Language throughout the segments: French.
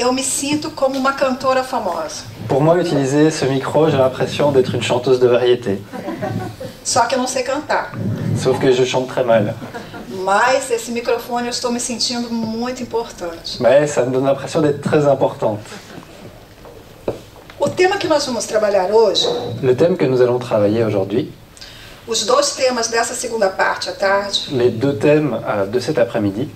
eu me sinto como uma cantora famosa. Pour moi, utiliser ce micro, j'ai l'impression d'être une chanteuse de variété. Só que eu não sei cantar. Sauf que je chante très mal. Mas esse microfone eu estou me sentindo muito importante. Mais ça me donne l'impression d'être très importante. O tema que nós vamos trabalhar hoje, Le thème que nous allons travailler aujourd'hui, os dois temas dessa segunda parte à tarde, les deux thèmes de cet après-midi,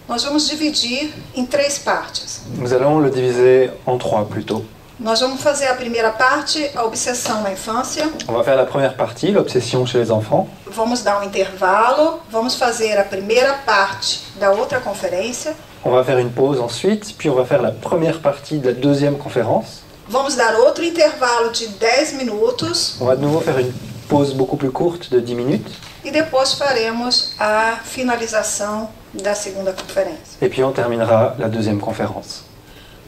nós vamos dividir em 3 partes. nous allons le diviser en 3 plutôt. Nós vamos fazer a primeira parte, a obsessão na infância. On va faire la première partie, l'obsession chez les enfants. Vamos dar um intervalo, vamos fazer a primeira parte da outra conferência. On va faire une pause ensuite, puis on va faire la première partie de la deuxième conférence. Vamos dar outro intervalo de 10 minutos On va de nouveau faire une pause beaucoup plus courte de 10 minutes. e depois faremos a finalização da segunda conferência. Et puis on terminera la deuxième conférence.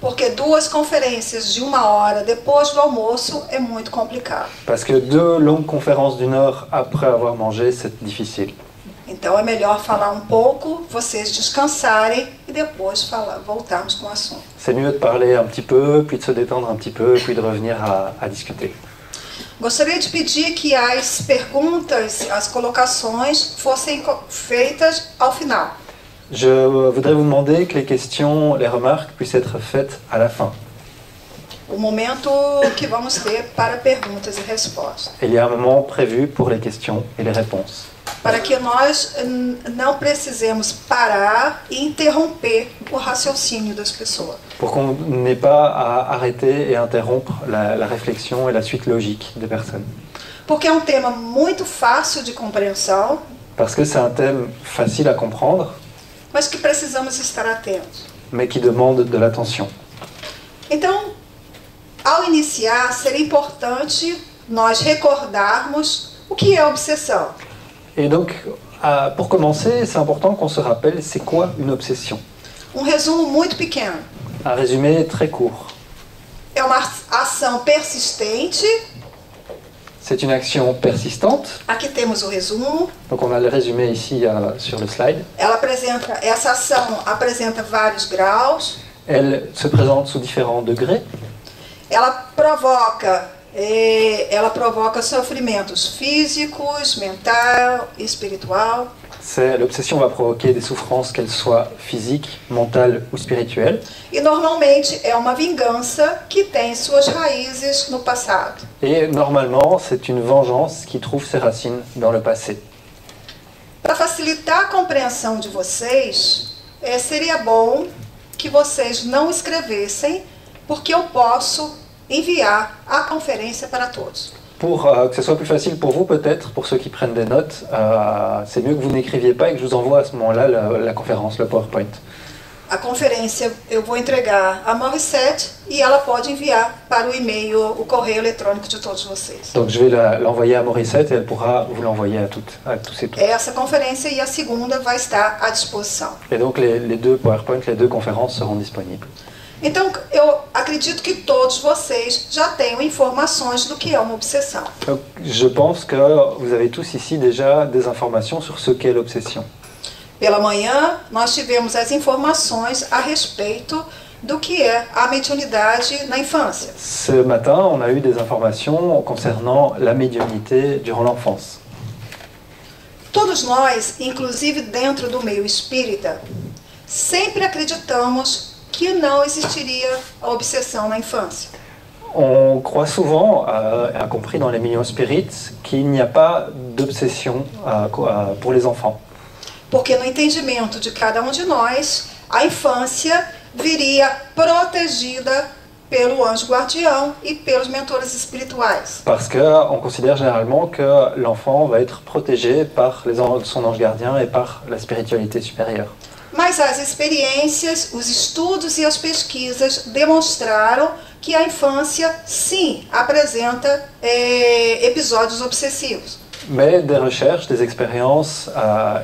Porque 2 conferências de 1 hora depois do almoço é muito complicado. Parce que 2 longues conférences d'une heure après avoir mangé, c'est difficile. Então é melhor falar um pouco, vocês descansarem e depois voltarmos com o assunto. C'est mieux de parler un petit peu, puis de se détendre un petit peu, puis de revenir à discuter. Gostaria de pedir que as perguntas, as colocações fossem feitas ao final. Je voudrais vous demander que les questions, les remarques puissent être faites à la fin. O momento que vamos ter para perguntas e respostas. Il y a un moment prévu pour les questions et les réponses. Para que nós não precisemos parar e interromper o raciocínio das pessoas. Pour qu'on n'ait pas à arrêter et interrompre la réflexion et la suite logique des personnes. Porque é um tema muito fácil de compreensão, Parce que c'est un thème facile à comprendre, mas que precisamos estar atentos. mais qui demande de l'attention. Então, ao iniciar, seria importante nós recordarmos o que é obsessão. Et donc, pour commencer, c'est important qu'on se rappelle c'est quoi une obsession. Um resumo muito pequeno. Un résumé très court. É uma ação persistente. C'est une action persistante. Aqui temos o resumo. Donc on a le résumé ici sur le slide. Essa ação apresenta vários graus. Elle se présente sous différents degrés. Ela provoca sofrimentos físicos, mental e espiritual. L'obsession va provoquer des souffrances, qu'elles soient physiques, mentales ou spirituelles. E normalmente é uma vingança que tem suas raízes no passado. Et normalement, c'est une vengeance qui trouve ses racines dans le passé. Para facilitar a compreensão de vocês, seria bom que vocês não escrevessem, porque eu posso enviar a conferência para todos. Pour que ce soit plus facile pour vous, peut-être, pour ceux qui prennent des notes, c'est mieux que vous n'écriviez pas et que je vous envoie à ce moment-là la conférence, le PowerPoint. A conferência eu vou entregar a Morissette e ela pode enviar para o e-mail, o correio eletrônico de todos vocês. Donc je vais l'envoyer à Morissette et elle pourra vous l'envoyer à tous et toutes. Essa conferência e a segunda vai estar à disposição. Et donc les 2 PowerPoint, les 2 conférences seront disponibles. Então, eu acredito que todos vocês já tenham informações do que é uma obsessão. Donc, je pense que vous avez tous ici déjà des informations sur ce qu'est l'obsession. Pela manhã, nós tivemos as informações a respeito do que é a mediunidade na infância. Ce matin, on a eu des informations concernant la médiumnité durant l'enfance. Todos nós, inclusive dentro do meio espírita, sempre acreditamos que não existiria a obsessão na infância. On croit souvent, y compris dans les milieux spirites, qu'il n'y a pas d'obsession pour les enfants. Porque no entendimento de cada um de nós, a infância viria protegida pelo anjo guardião e pelos mentores espirituais. Parce qu'on considère généralement que l'enfant va être protégé par son ange gardien et par la spiritualité supérieure. Mas as experiências, os estudos e as pesquisas demonstraram que a infância, sim, apresenta episódios obsessivos. Mais des recherches, des expériences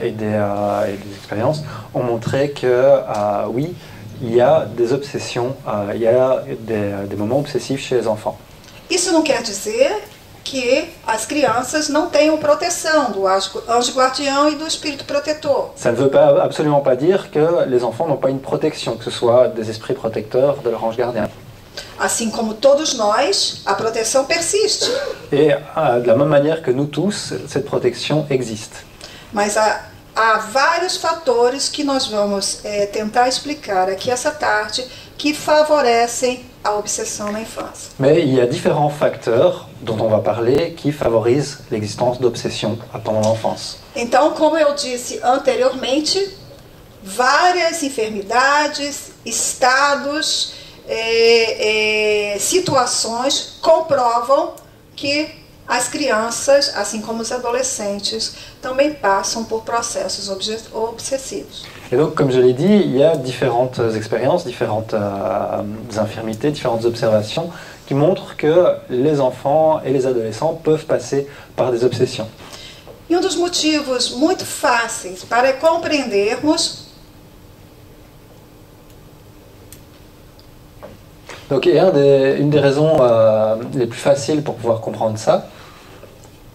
et des expériences ont montré que oui, il y a des obsessions, il y a des moments obsessifs chez les enfants. Isso não quer dizer que as crianças não tenham proteção do anjo guardião e do espírito protetor. Ça ne veut absolument pas dire que les enfants n'ont pas une protection, que ce soit des esprits protecteurs de leur ange gardien. Assim como todos nós, a proteção persiste. Et de la même manière que nous tous, cette protection existe. Mas há vários fatores que nós vamos tentar explicar aqui essa tarde que favorecem a obsessão na infância. Mais il y a différents facteurs dont on va parler qui favorisent l'existence d'obsession pendant l'enfance. Então, como eu disse anteriormente, várias enfermidades, estados, situações comprovam que as crianças, assim como os adolescentes, também passam por processos obsessivos. Et donc, comme je l'ai dit, il y a différentes expériences, différentes infirmités, différentes observations qui montrent que les enfants et les adolescents peuvent passer par des obsessions. E dos motivos muito fáceis para compreendermos donc, une des raisons les plus faciles pour pouvoir comprendre ça,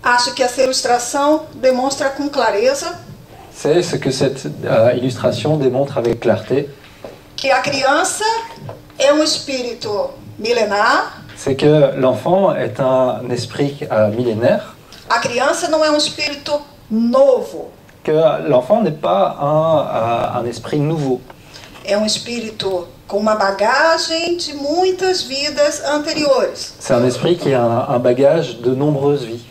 acho que essa ilustração demonstra com clareza c'est ce que cette illustration démontre avec clarté. Que a criança é espírito milenar. C'est que l'enfant est un esprit millénaire. A criança não é espírito novo. Que l'enfant n'est pas un esprit nouveau. É espírito com uma bagagem de muitas vidas anteriores. C'est un esprit qui a un bagage de nombreuses vies.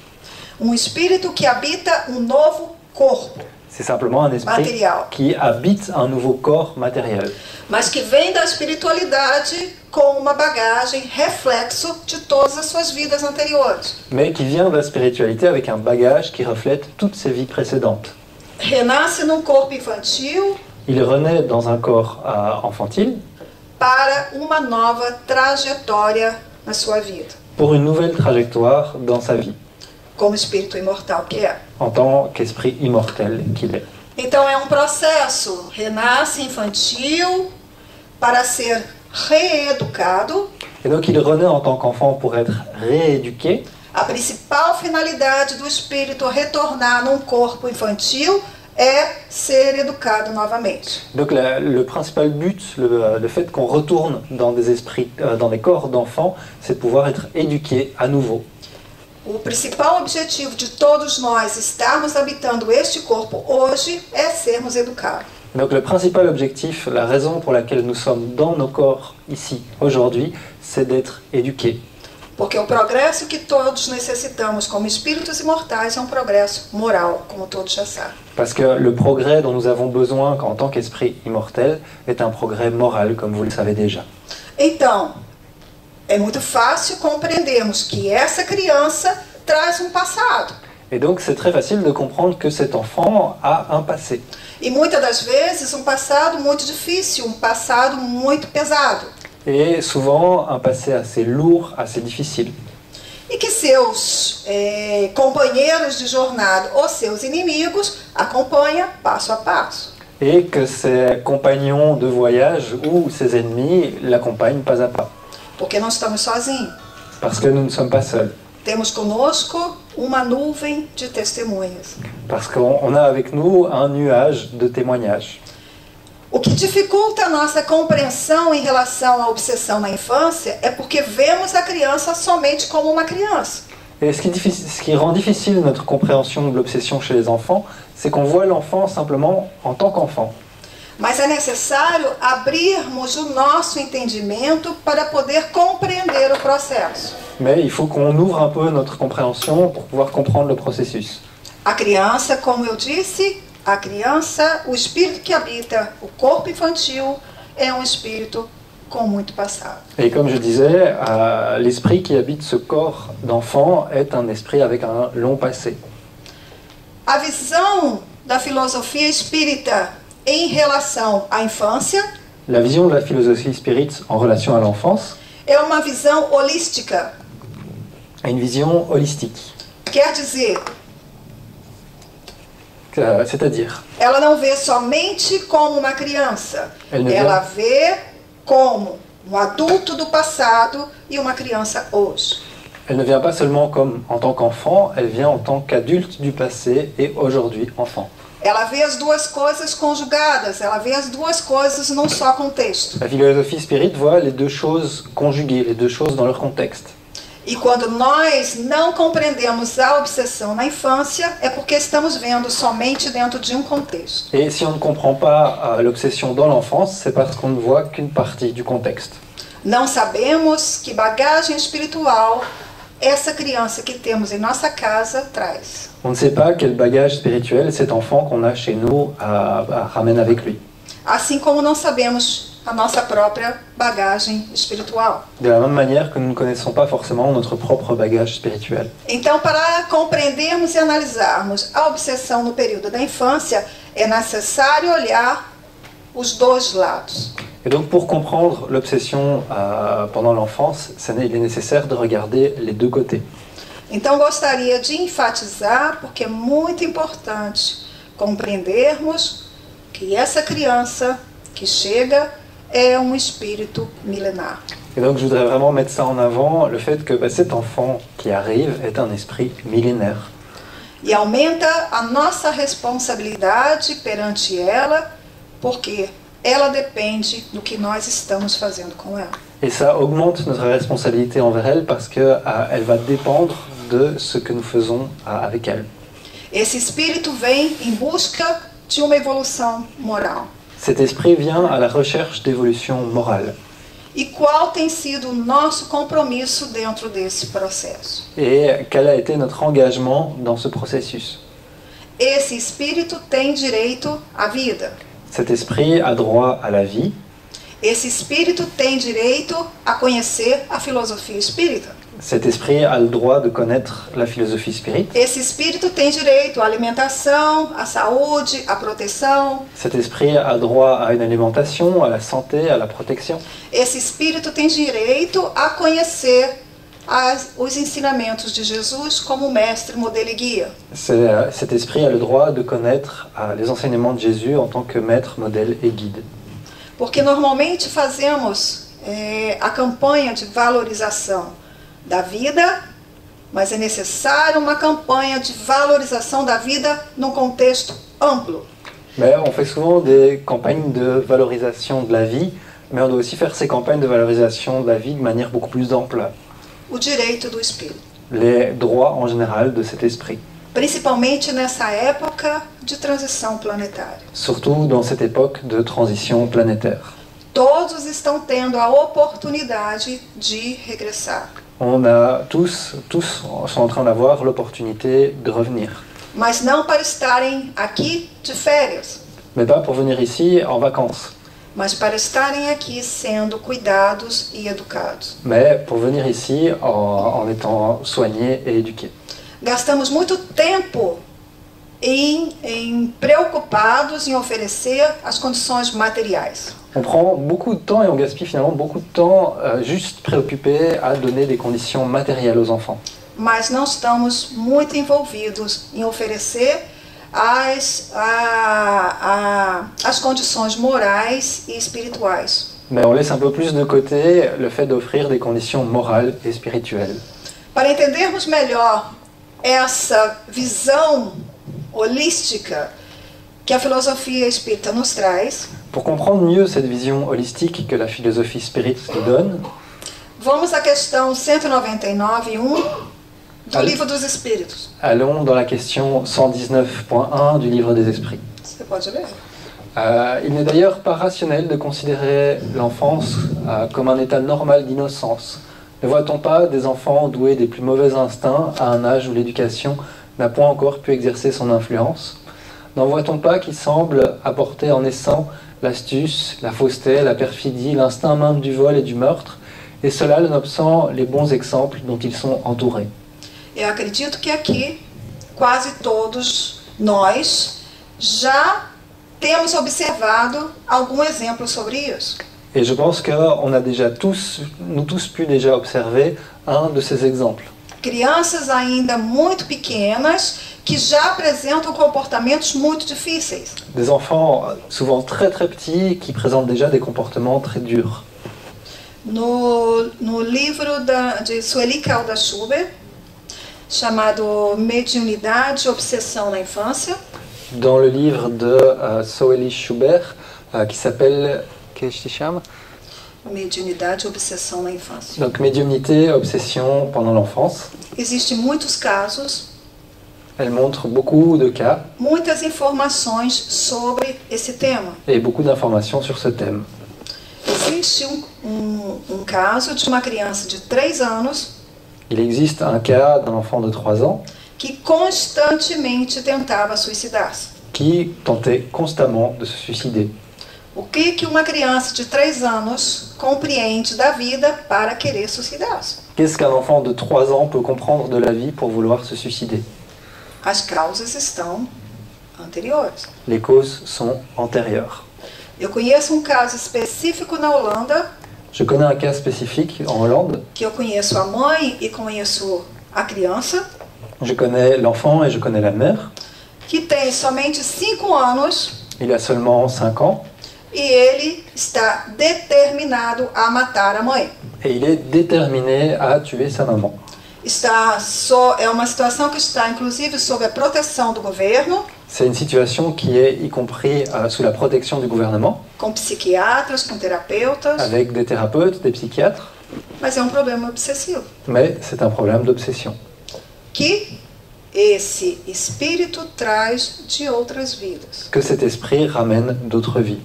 Espírito que habita novo corpo. C'est simplement un esprit material. Qui habite un nouveau corps matériel. Mas que vem da espiritualidade com uma bagagem, reflexo de todas as suas vidas anteriores. Mais qui vient de la spiritualité avec un bagage qui reflète toutes ses vies précédentes. Renasce num corpo infantil. Il renaît dans un corps infantile. Para uma nova trajetória na sua vida. Pour une nouvelle trajectoire dans sa vie. Como espírito imortal que é. En tant qu'esprit immortel qu'il est. Então é processo, renasce infantil para ser reeducado. Et donc il renaît en tant qu'enfant pour être rééduqué. A principal finalidade do espírito retornar num corpo infantil é ser educado novamente. Donc le principal but, le fait qu'on retourne dans des esprits, dans des corps d'enfants, c'est de pouvoir être éduqué à nouveau. O principal objetivo de todos nós estarmos habitando este corpo hoje é sermos educados. Donc le principal objectif, la raison pour laquelle nous sommes dans nos corps ici aujourd'hui, c'est d'être éduqués. Porque o progresso que todos necessitamos como espíritos imortais é progresso moral, como todos já sabem. Parce que le progrès dont nous avons besoin en tant qu'esprit immortel est un progrès moral, comme vous le savez déjà. Então, é muito fácil compreendermos que essa criança traz passado. Et donc c'est très facile de comprendre que cet enfant a un passé. E muitas das vezes passado muito difícil, passado muito pesado. Et souvent un passé assez lourd, assez difficile. E que seus companheiros de jornada ou seus inimigos acompanham passo a passo. Et que ses compagnons de voyage ou ses ennemis l'accompagnent pas à pas. Porque não estamos sozinhos. Parce que nous ne sommes pas seuls. Temos conosco uma nuvem de testemunhas. Parce qu'on a avec nous un nuage de témoignages. O que dificulta a nossa compreensão em relação à obsessão na infância é porque vemos a criança somente como uma criança. Et ce qui rend difficile notre compréhension de l'obsession chez les enfants, c'est qu'on voit l'enfant simplement en tant qu'enfant. Mas é necessário abrirmos o nosso entendimento para poder compreender o processo. Mais il faut qu'on ouvre un peu notre compréhension pour pouvoir comprendre le processus. A criança, como eu disse, a criança, o espírito que habita o corpo infantil é espírito com muito passado. Et comme je disais, l'esprit qui habite ce corps d'enfant est un esprit avec un long passé. A visão da filosofia espírita em relação à infância, la vision de la philosophie spirit en relation à l'enfance, é uma visão holística. Une vision holistique. Quer dizer, c'est-à-dire, ela não vê somente como uma criança, ela vê como adulto do passado e uma criança hoje. Elle ne vient pas seulement comme en tant qu'enfant, elle vient en tant qu'adulte du passé et aujourd'hui enfant. Ela vê as duas coisas conjugadas, ela vê as duas coisas num só contexto. La philosophie spirit voit les deux choses conjuguées, les deux choses dans leur contexte. E quando nós não compreendemos a obsessão na infância, é porque estamos vendo somente dentro de um contexto. Et si on ne comprend pas l'obsession dans l'enfance, c'est parce qu'on ne voit qu'une partie du contexte. Não sabemos que bagagem espiritual essa criança que temos em nossa casa traz. On ne sait pas quel bagage spirituel cet enfant qu'on a chez nous ramène avec lui. Assim como não sabemos a nossa própria bagagem espiritual. De la même manière que nous ne connaissons pas forcément notre propre bagage spirituel. Então, para compreendermos e analisarmos a obsessão no período da infância, é necessário olhar os dois lados. Et donc pour comprendre l'obsession pendant l'enfance, il est nécessaire de regarder les deux côtés. Então gostaria de enfatizar, porque é muito importante compreendermos que essa criança que chega é um espírito milenar. Et donc je voudrais vraiment mettre ça en avant, le fait que cet enfant qui arrive est un esprit millénaire. E aumenta a nossa responsabilidade perante ela, porque ela depende do que nós estamos fazendo com ela. Et ça augmente notre responsabilité envers elle parce qu'elle va dépendre de ce que nous faisons avec elle. Esse espírito vem em busca de uma evolução moral. Cet esprit vient à la recherche d'évolution morale. E qual tem sido o nosso compromisso dentro desse processo? Et quel a été notre engagement dans ce processus? Esse espírito tem direito à vida. Cet esprit a droit à la vie. Esse espírito tem direito a conhecer a filosofia espírita. Cet esprit a le droit de connaître la philosophie spirit. Esse espírito tem direito à alimentação, à saúde, à proteção. Cet esprit a droit à une alimentation, à la santé, à la protection. Esse espírito tem direito a conhecer os ensinamentos de Jesus como mestre, modelo e guia. Cet esprit a le droit de connaître les enseignements de Jésus en tant que maître, modèle et guide. Porque normalmente fazemos a campanha de valorização da vida, mas é necessário uma campanha de valorização da vida num contexto amplo. Mais on fait souvent des campagnes de valorisation de la vie, mais on doit aussi faire ces campagnes de valorisation de la vie de manière beaucoup plus ample. O direito do espírito. Les droits en général de cet esprit. Principalmente nessa época de transição planetária. Surtout dans cette époque de transition planétaire. Todos estão tendo a oportunidade de regressar. On a tous sont en train d'avoir l'opportunité de revenir. Mas não para estarem aqui de férias, Mais pas pour venir ici en vacances, mas para estarem aqui sendo cuidados e educados. mais pour venir ici en étant soignés et éduqués. Gastamos muito tempo preocupados em oferecer as condições materiais. On prend beaucoup de temps et on gaspille finalement beaucoup de temps juste préoccupé à donner des conditions matérielles aux enfants. Mas não estamos muito envolvidos em oferecer as condições morais e espirituais. Mais on laisse un peu plus de côté le fait d'offrir des conditions morales et spirituelles. Para entendermos melhor essa visão holística que a filosofia espírita nos traz, Pour comprendre mieux cette vision holistique que la philosophie spirit nous donne, vamos à questão 199.1 do Allez. Livro dos Espíritos. allons dans la question 119.1 du Livre des Esprits. Você pode ler? Il n'est d'ailleurs pas rationnel de considérer l'enfance comme un état normal d'innocence. Ne voit-on pas des enfants doués des plus mauvais instincts à un âge où l'éducation n'a point encore pu exercer son influence? N'en voit-on pas qui semblent apporter en naissant l'astuce, la fausseté, la perfidie, l'instinct même du vol et du meurtre, et cela nonobstant les bons exemples dont ils sont entourés? Eu acredito que aqui quase todos nós já temos observado algum exemplo sobre isso. Et je pense qu'on a déjà nous tous pu déjà observer un de ces exemples. Crianças ainda muito pequenas que já apresentam comportamentos muito difíceis. Des enfants souvent très très petits qui présentent déjà des comportements très durs. No livro de Sueli Caldas Schubert, chamado Mediunidade e Obsessão na Infância. Dans le livre de Sueli Schubert, qui s'appelle... Qu'est-ce que tu chames? Mediunidade e Obsessão na Infância. Donc, médiumnité, obsession pendant l'enfance. Existem muitos casos, Elle montre beaucoup de cas muitas informações sobre esse tema. et beaucoup d'informations sur ce thème. Existe um caso de uma criança de 3 anos Il existe un cas d'un enfant de 3 ans que constantemente tentava suicidar-se. qui tentait constamment de se suicider. O que uma criança de 3 anos compreende da vida para querer suicidar-se? Qu'est-ce qu'un enfant de 3 ans peut comprendre de la vie pour vouloir se suicider? As causas estão anteriores. Les causes sont antérieures. Eu conheço um caso específico na Holanda, Je connais un cas spécifique en Hollande. que eu conheço a mãe e conheço a criança, Je connais l'enfant et je connais la mère. que tem somente 5 anos Il a seulement 5 ans e ele está determinado a matar a mãe. et il est déterminé à tuer sa maman. É uma situação que está, inclusive, sob a proteção do governo, C'est une situation qui est y compris sous la protection du gouvernement, com psiquiatras, com terapeutas, avec des thérapeutes, des psychiatres, mas é um problema obsessivo. mais c'est un problème d'obsession Que esse espírito traz de outras vidas. que cet esprit ramène d'autres vies.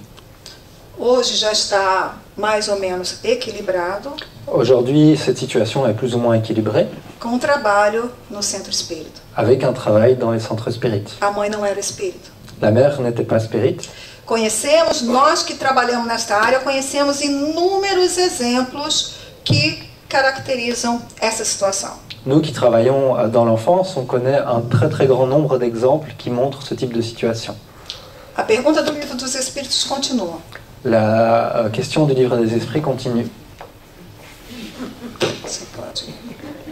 Hoje já está mais ou menos equilibrado Aujourd'hui, cette situation est plus ou moins équilibrée, com o trabalho no centro espírita. avec un travail dans les centres spirites. A mãe não era espírita. La mère n'était pas spirite. Conhecemos, nós que trabalhamos nesta área, conhecemos inúmeros exemplos que caracterizam essa situação. Nous qui travaillons dans l'enfance, on connaît un très très grand nombre d'exemples qui montrent ce type de situation. A pergunta do livro dos Espíritos continua. La question du livre des esprits continue. Você pode.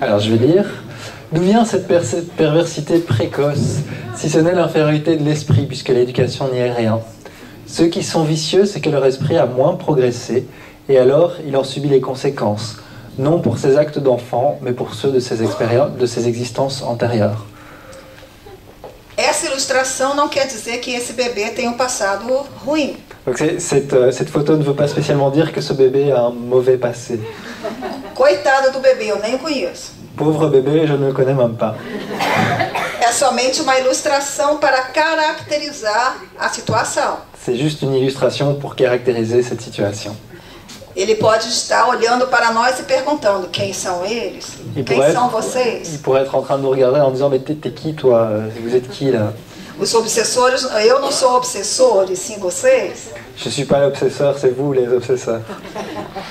Alors je vais lire. D'où vient cette perversité précoce, si ce n'est l'infériorité de l'esprit, puisque l'éducation n'y est rien? Ceux qui sont vicieux, c'est que leur esprit a moins progressé, et alors il en subit les conséquences, non pour ses actes d'enfant, mais pour ceux de ses expériences, de ses existences antérieures. Essa ilustração não quer dizer que esse bebê tenha um passado ruim. Donc cette photo ne veut pas spécialement dire que ce bébé a un mauvais passé. Coitado do bebê, eu nem o conheço. Pauvre bébé, je ne le connais même pas. É somente uma ilustração para caracterizar a situação. C'est juste une illustration pour caractériser cette situation. Ele pode estar olhando para nós e perguntando: quem são eles? Quem são vocês? Il pourrait être en train de nous regarder en disant mais t'es qui toi? Vous êtes qui là? Os obsessores, eu não sou obsessor, e sim vocês. Je suis pas l'obsesseur, c'est vous les obsesseurs.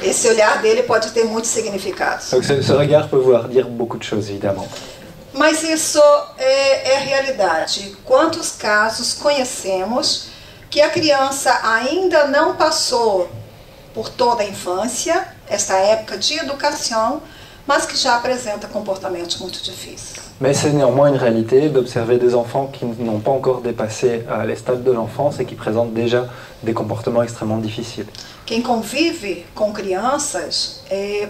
Esse olhar dele pode ter muitos significados. Donc ce regard peut vouloir dire beaucoup de choses évidemment. Mas isso é a realidade. Quantos casos conhecemos que a criança ainda não passou por toda a infância, esta época de educação, mas que já apresenta comportamentos muito difíceis. Mais c'est néanmoins une réalité d'observer des enfants qui n'ont pas encore dépassé les stades de l'enfance et qui présentent déjà des comportements extrêmement difficiles. Quem convive com crianças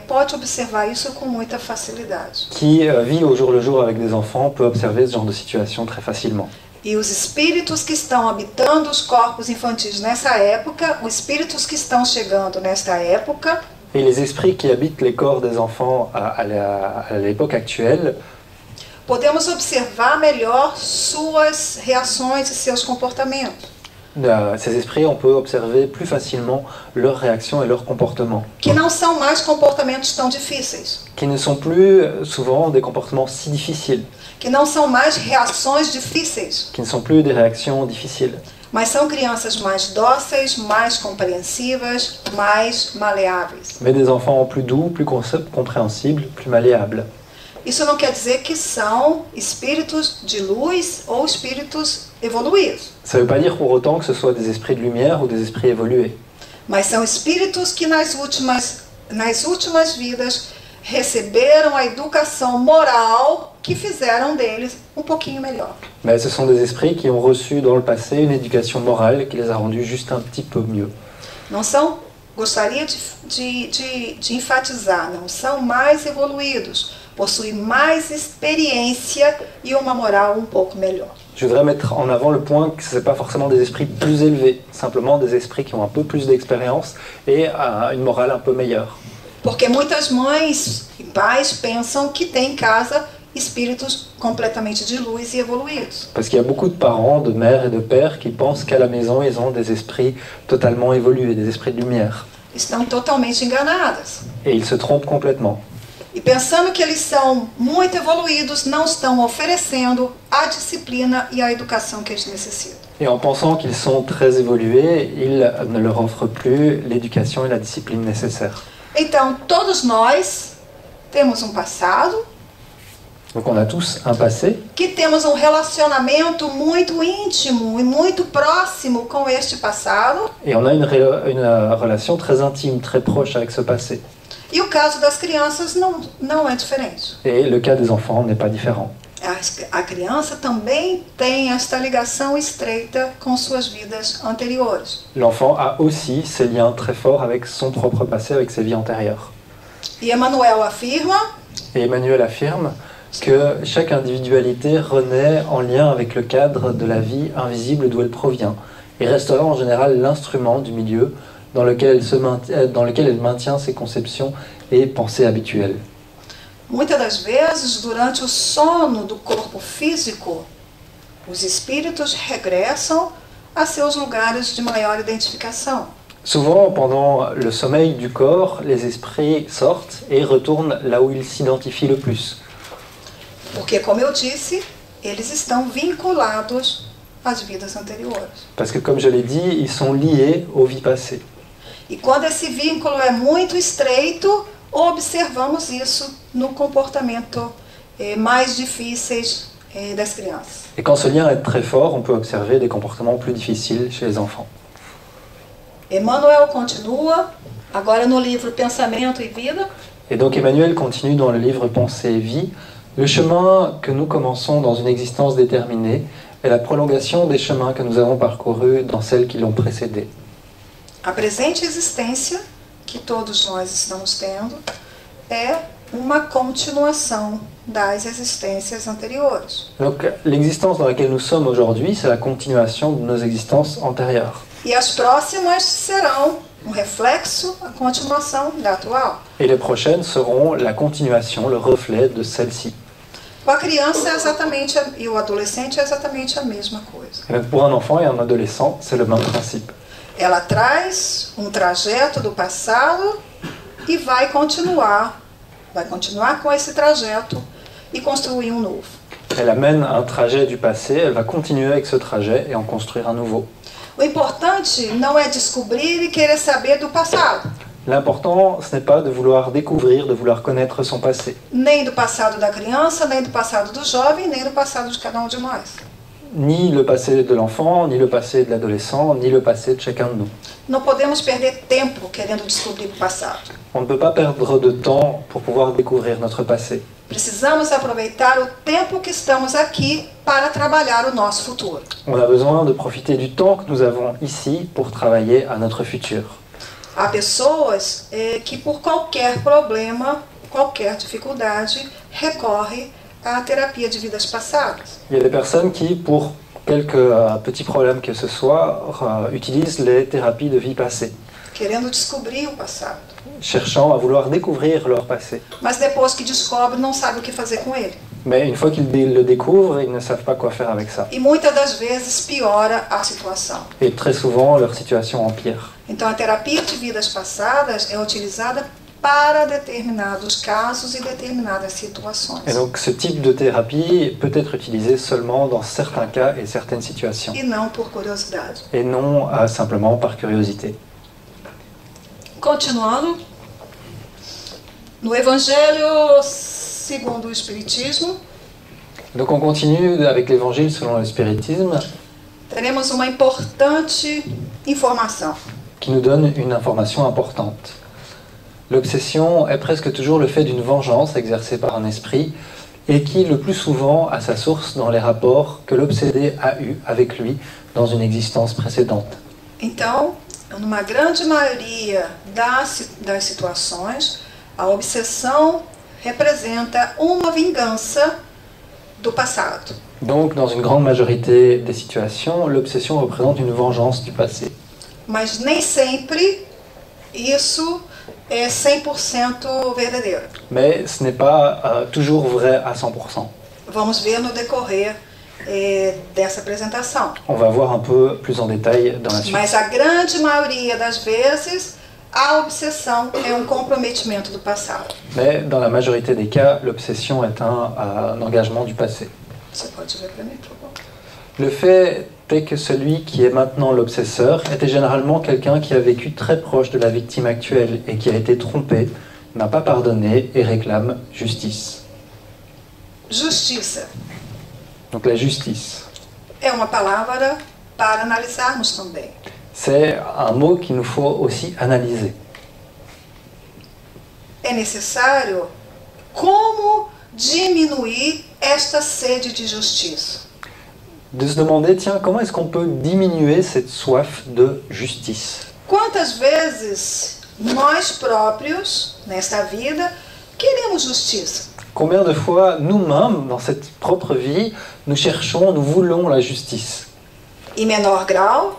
pode observar isso com muita facilidade. Qui vit au jour le jour avec des enfants peut observer ce genre de situation très facilement. E os espíritos que estão habitando os corpos infantis nessa época, os espíritos que estão chegando nesta época, Et les esprits qui habitent les corps des enfants à l'époque actuelle, podemos observar melhor suas reações e seus comportamentos. Ces esprits, on peut observer plus facilement leurs réactions et leurs comportements. Que não são mais comportamentos tão difíceis. Qui ne sont plus souvent des comportements si difficiles. Que não são mais reações difíceis. Qui ne sont plus des réactions difficiles. Mas são crianças mais dóceis, mais compreensivas, mais maleáveis. Mais des enfants plus doux, plus compréhensibles, plus malléables. Isso não quer dizer que são espíritos de luz ou espíritos evoluídos. Ça ne veut pas dire pour autant que ce soit des esprits de lumière ou des esprits évolués. Mas são espíritos que nas últimas vidas receberam a educação moral que fizeram deles um pouquinho melhor. Mais ce sont des esprits qui ont reçu dans le passé une éducation morale qui les a rendus juste un petit peu mieux. Não são gostaria de enfatizar, não são mais evoluídos, possuem mais experiência e uma moral um pouco melhor. Je voudrais mettre en avant le point que ce n'est pas forcément des esprits plus élevés, simplement des esprits qui ont un peu plus d'expérience et une morale un peu meilleure. Porque muitas mães e pais pensam que tem em casa espíritos completamente de luz e evoluídos. Parce qu'il y a beaucoup de parents, de mères et de pères qui pensent qu'à la maison, ils ont des esprits totalement évolués, des esprits de lumière. Estão totalmente enganadas. Et ils se trompent complètement. E pensando que eles são muito evoluídos, não estão oferecendo a disciplina e a educação que eles necessitam. Et en pensant qu'ils sont très évolués, ils ne leur offrent plus l'éducation et la discipline nécessaires. Então, todos nós temos um passado, Donc on a tous un passé, que temos um relacionamento muito íntimo e muito próximo com este passado. et on a une relation très intime, très proche avec ce passé. E o caso das crianças não é diferente. Et le cas des enfants n'est pas différent. A criança também tem esta ligação estreita com suas vidas anteriores. L'enfant a aussi ces liens très forts avec son propre passé, avec ses vies antérieures. E Emmanuel afirma Et Emmanuel affirme que chaque individualité renaît en lien avec le cadre de la vie invisible d'où elle provient, et restera en général l'instrument du milieu dans lequel elle maintient ses conceptions et pensées habituelles. muitas das vezes, durante o sono do corpo físico, os espíritos regressam a seus lugares de maior identificação. Souvent, pendant le sommeil du corps, les esprits sortent et retournent là où ils s'identifient le plus. Porque, como eu disse, eles estão vinculados às vidas anteriores. Parce que, comme je l'ai dit, ils sont liés aux vies passées. E quando esse vínculo é muito estreito, observamos isso no comportamento mais difíceis das crianças. Et quand ce lien est très fort, on peut observer des comportements plus difficiles chez les enfants. Emmanuel continua, agora no livro Pensamento e Vida. Et donc Emmanuel continue dans le livre Pensée et Vie. Le chemin que nous commençons dans une existence déterminée est la prolongation des chemins que nous avons parcourus dans celles qui l'ont précédé. A presente existência que todos nós estamos tendo é uma continuação das existências anteriores. Donc l'existence dans laquelle nous sommes aujourd'hui, c'est la continuation de nos existences antérieures. E as próximas serão um reflexo, a continuação da atual. Et les prochaines seront la continuation, le reflet de celle-ci. Com a criança e o adolescente é exatamente a mesma coisa. Et donc pour un enfant et un adolescent, c'est le même principe. Ela traz um trajeto do passado e vai continuar com esse trajeto e construir um novo. Elle amène un trajet du passé, elle va continuer avec ce trajet et en construire un nouveau. O importante não é descobrir e querer saber do passado. L'important, ce n'est pas de vouloir découvrir, de vouloir connaître son passé. Nem do passado da criança, nem do passado do jovem, nem do passado de cada um de nós. Ni le passé de l'enfant, ni le passé de l'adolescent, ni le passé de chacun de nous. Não podemos perder tempo querendo descobrir o passado. On ne peut pas perdre de temps pour pouvoir découvrir notre passé. Precisamos aproveitar o tempo que estamos aqui para trabalhar o nosso futuro. On a besoin de profiter du temps que nous avons ici pour travailler à notre futur. Há pessoas que por qualquer problema, qualquer dificuldade, recorrem à terapia de vidas passadas. Il y a des personnes qui, pour quelques petits problèmes que ce soit, utilisent les thérapies de vie passée, Querendo descobrir o passado. cherchant à vouloir découvrir leur passé. Mas depois que descobre, não sabe o que fazer com ele. Mais une fois qu'ils le découvrent, ils ne savent pas quoi faire avec ça. E muitas das vezes piora a situação. Et très souvent, leur situation empire. Então a terapia de vidas passadas é utilizada para determinados casos e determinadas situações. Et donc ce type de thérapie peut être utilisé seulement dans certains cas et certaines situations. E não por curiosidade. Et non simplement par curiosité. Continuando, no Evangelho segundo o Espiritismo, Donc on continue avec l'évangile selon le spiritisme, teremos uma importante informação. qui nous donne une information importante. L'obsession est presque toujours le fait d'une vengeance exercée par un esprit et qui, le plus souvent, a sa source dans les rapports que l'obsédé a eus avec lui dans une existence précédente. Então, numa grande maioria das situações, a obsessão representa uma vingança do passado. Donc, dans une grande majorité des situations, l'obsession représente une vengeance du passé. Mas nem sempre isso é 100% verdadeiro. Mais ce n'est pas toujours vrai à 100%. Vamos ver no decorrer dessa apresentação. On va voir un peu plus en détail dans la suite. Mas a grande maioria das vezes, a obsessão é um comprometimento do passado. Mais dans la majorité des cas, l'obsession est un engagement du passé. Você pode ver para mim, por favor? Le fait est que celui qui est maintenant l'obsesseur était généralement quelqu'un qui a vécu très proche de la victime actuelle et qui a été trompé, n'a pas pardonné et réclame justice. Justiça Donc la justice, é uma palavra para analisarmos também. c'est un mot qu'il nous faut aussi analyser. É necessário como diminuir esta sede de justiça. De se demander, tiens, comment est-ce qu'on peut diminuer cette soif de justice? Quantas vezes nós próprios, nesta vida, queremos justiça? Combien de fois, nous-mêmes, dans cette propre vie, nous cherchons, nous voulons la justice? Em menor grau,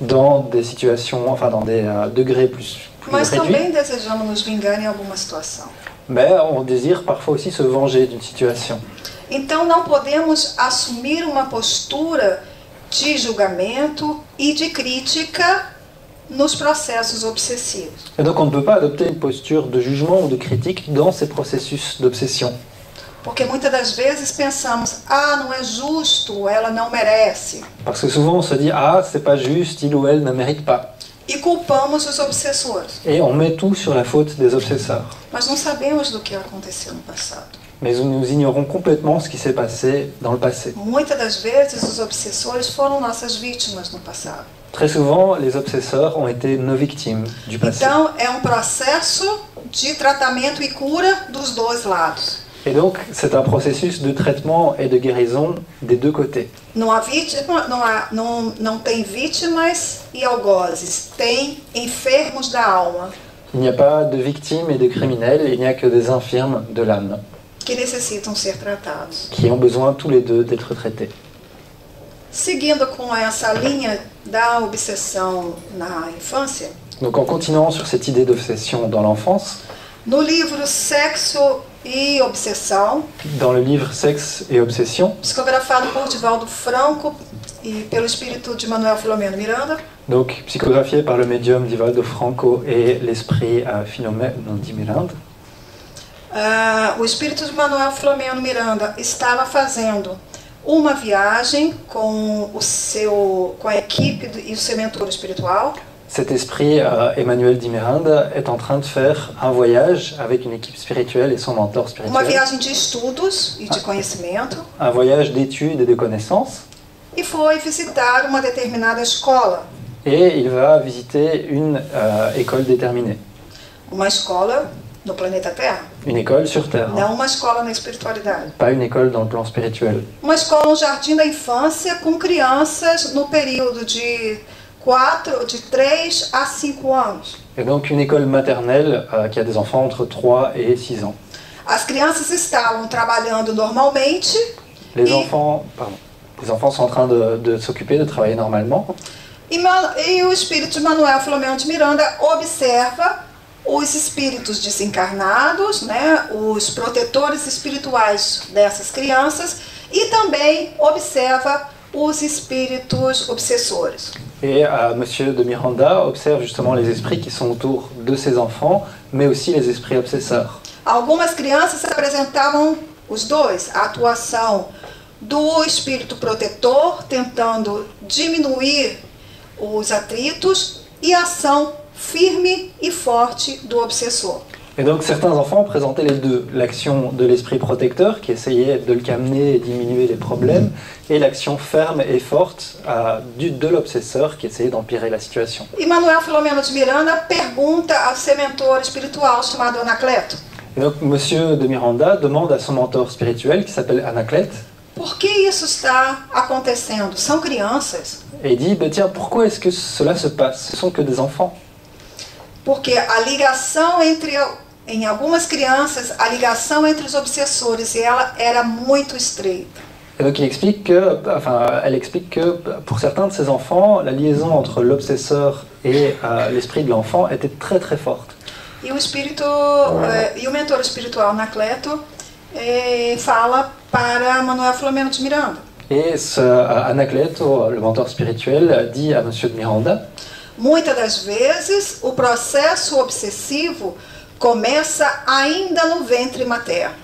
Dans des situations, enfin dans des degrés plus mas réduits. também desejamos nos vingar em alguma situação. Mais on désire parfois aussi se venger d'une situation. Então não podemos assumir uma postura de julgamento e de crítica nos processos obsessivos. Et donc on ne peut pas adopter une posture de jugement ou de critique dans ces processus d'obsession. Porque muitas das vezes pensamos, não é justo, ela não merece. Parce que souvent on se dit, ah, c'est pas juste, il ou elle ne mérite pas. E culpamos os obsessores. Et on met tout sur la faute des obsesseurs. Mas não sabemos do que aconteceu no passado. Mais nous ignorons complètement ce qui s'est passé dans le passé. Muitas das vezes os obsessores foram nossas vítimas no passado. Très souvent, les obsesseurs ont été nos victimes du passé. Então é um processo de tratamento e cura dos dois lados. Et donc, c'est un processus de traitement et de guérison des deux côtés. Não há vítima, não tem vítimas e algozes, tem enfermos da alma Il n'y a pas de victimes et de criminels, il n'y a que des infirmes de l'âme, que necessitam ser tratados. qui ont besoin tous les deux d'être traités. Seguindo com essa linha da obsessão na infância, Donc en continuant sur cette idée d'obsession dans l'enfance, no livro Sexo e Obsessão, dans le livre Sexe et Obsession, psicografado por Divaldo Franco e pelo espírito de Manuel Filomeno Miranda, donc psychographié par le médium Divaldo Franco et l'esprit Filomeno di Miranda, o espírito de Manuel Filomeno Miranda estava fazendo uma viagem com a equipe e o seu mentor espiritual. cet esprit Emmanuel di Miranda est en train de faire un voyage avec une équipe spirituelle et son mentor Uma spirituel, viagem de estudos e de conhecimento, un voyage d'études et de connaissances, e foi visitar uma determinada escola, et il va visiter une école déterminée, uma escola no planeta Terra, une école sur Terre, hein. não uma escola na espiritualidade. Pas une école dans le plan spirituel. Uma escola, um jardim da infância com crianças no período de 3 a 5 anos. Et donc une école maternelle qui a des enfants entre 3 et 6 ans. As crianças estavam trabalhando normalmente Les Et- enfants sont en train de s'occuper, de travailler normalement. e o espírito de Manuel Filomeno de Miranda observa os espíritos desencarnados, né, os protetores espirituais dessas crianças, e também observa os espíritos obsessores. Et Monsieur de Miranda observe justement les esprits qui sont autour de ses enfants, mais aussi les esprits obsesseurs. Algumas crianças apresentavam os dois, a atuação do espírito protetor, tentando diminuir os atritos, e a ação firme e forte do obsessor. Et donc certains enfants présentaient les deux, l'action de l'esprit protecteur qui essayait de le calmer et diminuer les problèmes, et l'action ferme et forte de l'obsesseur qui essayait d'empirer la situation. E Manuel Filomeno de Miranda pergunta ao seu mentor espiritual chamado Anacleto: Et donc Monsieur de Miranda demande à son mentor spirituel qui s'appelle Anaclet, por que isso está acontecendo? São crianças. Et il dit, tiens, pourquoi est-ce que cela se passe? Ce sont que des enfants. Porque a ligação em algumas crianças, a ligação entre os obsessores e ela era muito estreita. Et donc elle explique que pour certains de ces enfants, la liaison entre l'obsesseur et l'esprit de l'enfant était très très forte. E o mentor espiritual Anacleto fala para Manuel Filomeno de Miranda. Et Anacleto, le mentor spirituel, dit à Monsieur de Miranda, muitas das vezes o processo obsessivo começa ainda no ventre materno.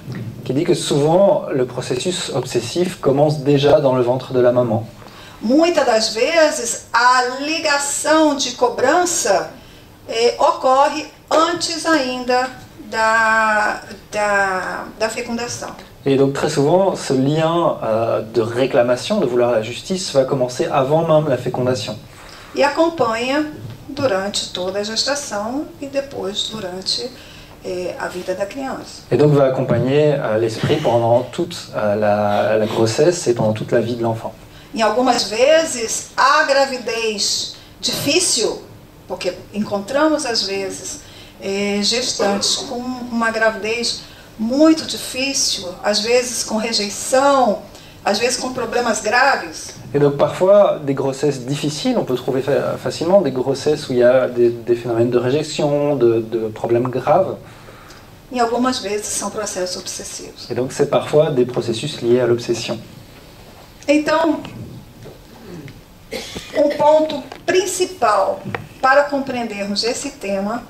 qui dit que souvent le processus obsessif commence déjà dans le ventre de la maman. Muitas das vezes a ligação de cobrança ocorre antes ainda da fecundação. Et donc très souvent, ce lien de réclamation, de vouloir la justice, va commencer avant même la fécondation. E acompanha durante toda a gestação e depois durante a vida da criança. Et donc va accompagner l'esprit pendant toute la grossesse et pendant toute la vie de l'enfant. Em algumas vezes, a gravidez difícil, porque encontramos às vezes gestantes com uma gravidez muito difícil, às vezes com rejeição, às vezes com problemas graves. Et donc parfois des grossesses difficiles, on peut trouver facilement des grossesses où il y a des phénomènes de réjection, de problèmes graves. Em algumas vezes são processos obsessivos. Et donc c'est parfois des processus liés à l'obsession. Então, ponto principal para compreendermos esse tema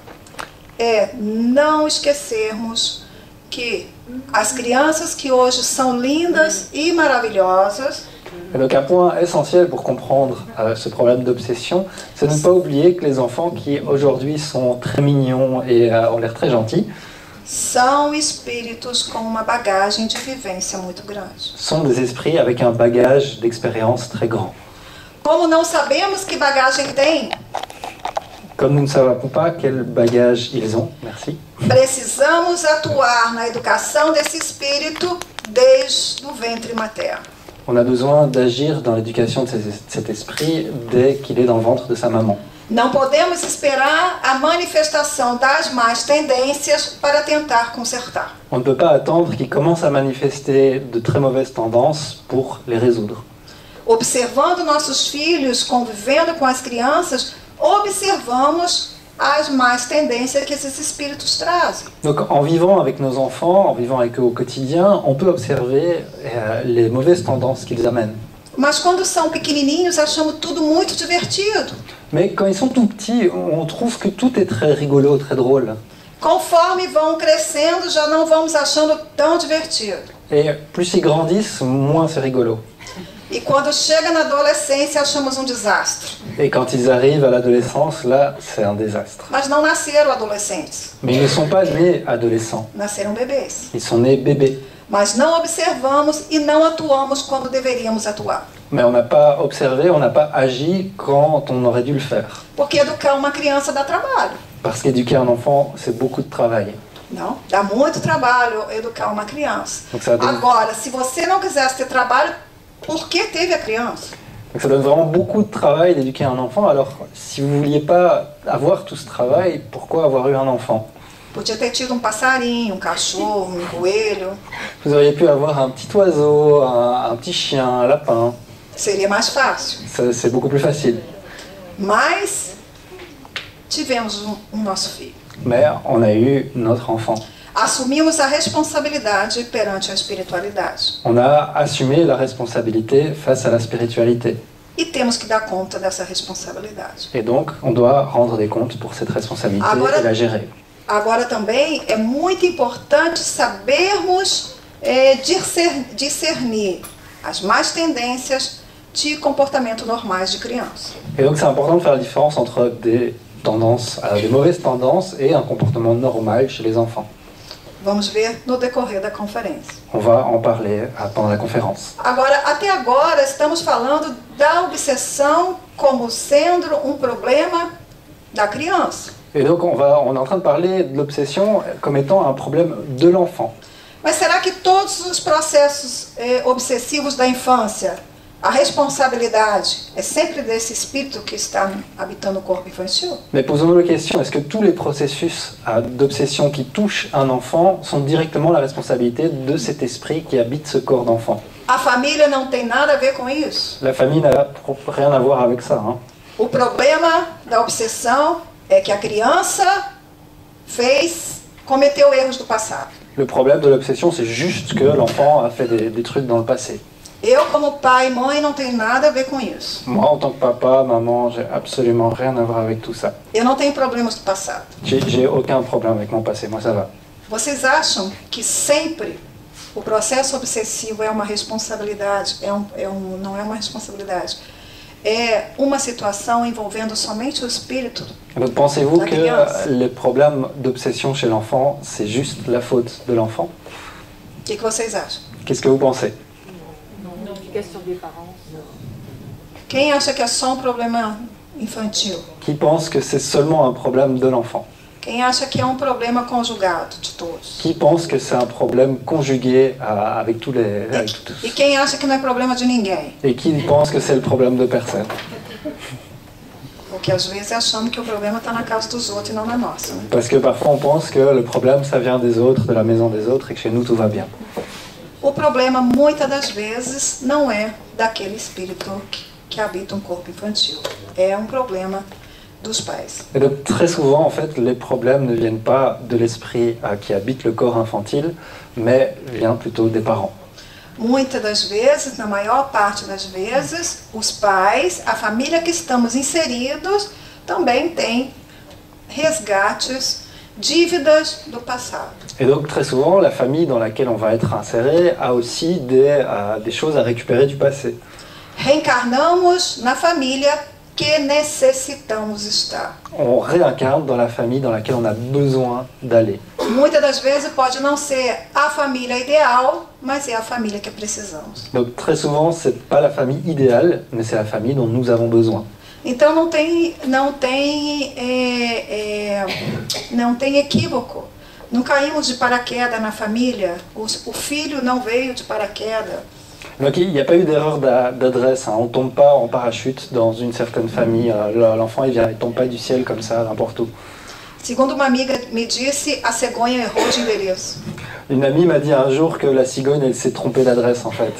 é não esquecermos que as crianças que hoje são lindas e maravilhosas. Et donc un point essentiel pour comprendre ce problème d'obsession, c'est de ne pas oublier que les enfants qui aujourd'hui sont très mignons et ont l'air très gentils, são espíritos com uma bagagem de vivência muito grande. Sont des esprits avec un bagage d'expérience très grand. Como não sabemos que bagagem tem? Comme nous ne savons pas quel bagage ils ont, merci. Precisamos atuar na educação desse espírito desde o ventre materno. On a besoin d'agir dans l'éducation de cet esprit dès qu'il est dans le ventre de sa maman. Não podemos esperar a manifestação das más tendências para tentar consertar. On ne peut pas attendre qu'il commence à manifester de très mauvaises tendances pour les résoudre. Observando nossos filhos, convivendo com as crianças, observamos as más tendências que esses espíritos trazem. Donc en vivant avec nos enfants, en vivant avec eux au quotidien, on peut observer les mauvaises tendances qu'ils amènent. Mas quando são pequenininhos, achamos tudo muito divertido. Mais quand ils sont tout petits, on trouve que tout est très rigolo, très drôle. Conforme vão crescendo, já não vamos achando tão divertido. Et plus ils grandissent, moins c'est rigolo. E quando chega na adolescência, achamos desastre. Et quand ils arrivent à l'adolescence, là, c'est un désastre. Mas não nasceram adolescentes. Mais ils ne sont pas nés adolescents. Nasceram bebês. Ils sont nés bébés. Mas não observamos e não atuamos quando deveríamos atuar. Mais on n'a pas observé, on n'a pas agi quand on aurait dû le faire. Porque educar uma criança dá trabalho. Parce qu'éduquer un enfant, c'est beaucoup de travail. Não, dá muito trabalho educar uma criança. Donc ça donne... Agora, se você não quisesse ter trabalho, por que teve a criança? Donc ça donne vraiment beaucoup de travail d'éduquer un enfant. Alors, si vous ne vouliez pas avoir tout ce travail, pourquoi avoir eu un enfant? Podia ter tido passarinho, cachorro, coelho. Vous auriez pu avoir un petit oiseau, un petit chien, un lapin. Seria mais fácil. C'est beaucoup plus facile. Mas tivemos nosso filho. Mais on a eu notre enfant. Assumimos a responsabilidade perante a espiritualidade. On a assumé la responsabilité face à la spiritualité. E temos que dar conta dessa responsabilidade. Et donc, on doit rendre des comptes pour cette responsabilité et la gérer. Agora também é muito importante sabermos discernir as más tendências de comportamento normais de criança. Et donc c'est important de faire la différence entre des tendances, des mauvaises tendances et un comportement normal chez les enfants. Vamos ver no decorrer da conferência. On va en parler pendant la conférence. Agora, até agora estamos falando da obsessão como sendo problema da criança. Et donc on est en train de parler de l'obsession comme étant un problème de l'enfant. Mas será que todos os processos obsessivos da infância, a responsabilidade é sempre desse espírito que está habitando o corpo infantil? Mais posons-nous la question, est-ce que tous les processus d'obsession qui touchent un enfant sont directement la responsabilité de cet esprit qui habite ce corps d'enfant? A família não tem nada a ver com isso. La famille n'a rien à voir avec ça. Hein. O problema da obsessão é que a criança cometeu erros do passado. Le problème de l'obsession, c'est juste que l'enfant a fait des trucs dans le passé. Eu, como pai e mãe, não tenho nada a ver com isso. Moi, en tant que papa, maman, j'ai absolument rien à voir avec tout ça. Eu não tenho problemas do passado. J'ai aucun problème avec mon passé, moi ça va. Vocês acham que sempre o processo obsessivo é uma responsabilidade? Não é uma responsabilidade. É uma situação envolvendo somente o espírito. Donc pensez-vous que les problèmes d'obsession chez l'enfant, c'est juste la faute de l'enfant? O que vocês acham? Qu'est-ce que vous pensez? Non, question des parents. Quem acha que é só um problema infantil? Qui pense que c'est seulement un problème de l'enfant? Quem acha que é um problema conjugado de todos? Qui pense que c'est un problème conjugué avec tous les... Avec tous. E quem acha que não é problema de ninguém? Et qui pense que c'est le problème de personne? Porque às vezes achamos que o problema está na casa dos outros e não na nossa. Né? Parce que parfois on pense que le problème ça vient des autres, de la maison des autres, et que chez nous tout va bien. O problema, muitas das vezes, não é daquele espírito que habita um corpo infantil. É um problema dos pais. Et donc très souvent, en fait, les problèmes ne viennent pas de l'esprit qui habite le corps infantile, mais vient plutôt des parents. Muitas das vezes, na maior parte das vezes, os pais, a família que estamos inseridos, também tem resgates, dívidas do passado. Et donc très souvent, la famille dans laquelle on va être inséré a aussi des choses à récupérer du passé. Reencarnamos na família que necessitamos estar. On réincarne dans la famille dans laquelle on a besoin d'aller. Muitas das vezes pode não ser a família ideal, mas é a família que precisamos. Donc très souvent, c'est pas la famille idéale, mais c'est la famille dont nous avons besoin. Então não tem equívoco. Não caímos de paraquedas na família, o filho não veio de paraquedas. Donc il n'y a pas eu d'erreur d'adresse, hein. On ne tombe pas en parachute dans une certaine famille, l'enfant il ne tombe pas du ciel comme ça, n'importe où. Segundo uma amiga me disse, a cegonha errou de endereço. Une amie m'a dit un jour que la cigogne elle s'est trompée d'adresse en fait.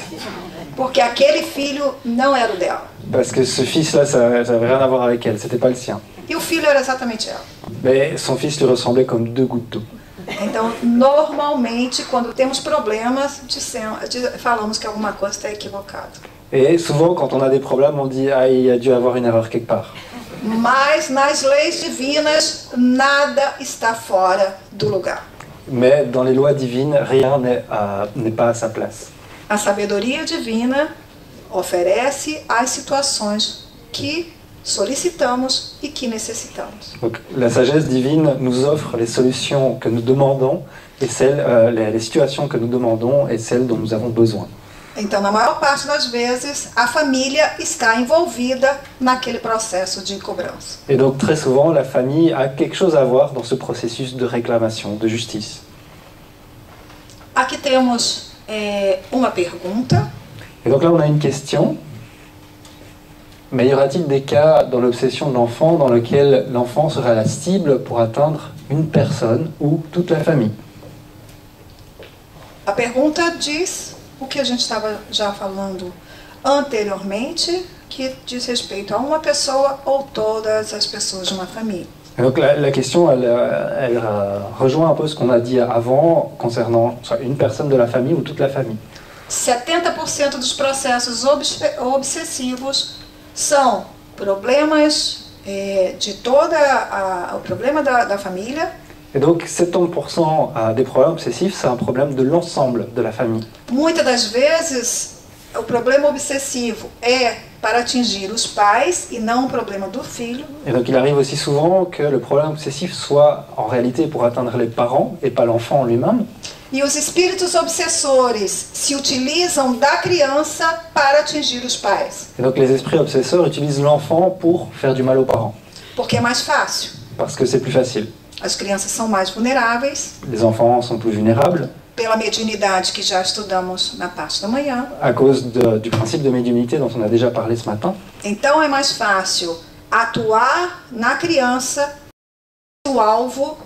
Porque aquele filho não era o dela. Parce que ce fils-là, ça n'avait rien à voir avec elle, c'était pas le sien. E o filho era exatamente ela. Mais son fils lui ressemblait comme deux gouttes d'eau. Então, normalmente, quando temos problemas, falamos que alguma coisa está equivocada. Et souvent, quand on a des problèmes, on dit « Ah, il y a dû avoir une erreur quelque part ». Mas, nas leis divinas, nada está fora do lugar. Mais dans les lois divines, rien n'est pas à sa place. A sabedoria divina oferece as situações que solicitamos e que necessitamos. Donc, la sagesse divine nous offre les solutions que nous demandons et les situations que nous demandons et celles dont nous avons besoin. Então, na maior parte das vezes, a família está envolvida naquele processo de cobrança. Et donc très souvent, la famille a quelque chose à voir dans ce processus de réclamation, de justice. Aqui temos uma pergunta. Et donc là, on a une question. Mais y aura-t-il des cas dans l'obsession de l'enfant dans lequel l'enfant sera la cible pour atteindre une personne ou toute la famille? A pergunta diz o que a gente estava já falando anteriormente, que diz respeito a uma pessoa ou todas as pessoas de uma família. Et donc la question, elle rejoint un peu ce qu'on a dit avant concernant soit une personne de la famille ou toute la famille. 70% dos processos obsessivos são problemas de o problema da família. Et donc 70% des problèmes obsessifs, c'est un problème de l'ensemble de la famille. Muitas das vezes, o problema obsessivo é para atingir os pais e não um problema do filho. Et donc il arrive aussi souvent que le problème obsessif soit en réalité pour atteindre les parents et pas l'enfant en lui-même. E os espíritos obsessores se utilizam da criança para atingir os pais. Et donc les esprits obsesseurs utilisent l'enfant pour faire du mal aux parents. Porque é mais fácil. Parce que c'est plus facile. As crianças são mais vulneráveis. Les enfants sont plus vulnérables. pela mediunidade que já estudamos na parte da manhã. à cause du principe de médiumnité dont on a déjà parlé ce matin. Então é mais fácil atuar na criança, o alvo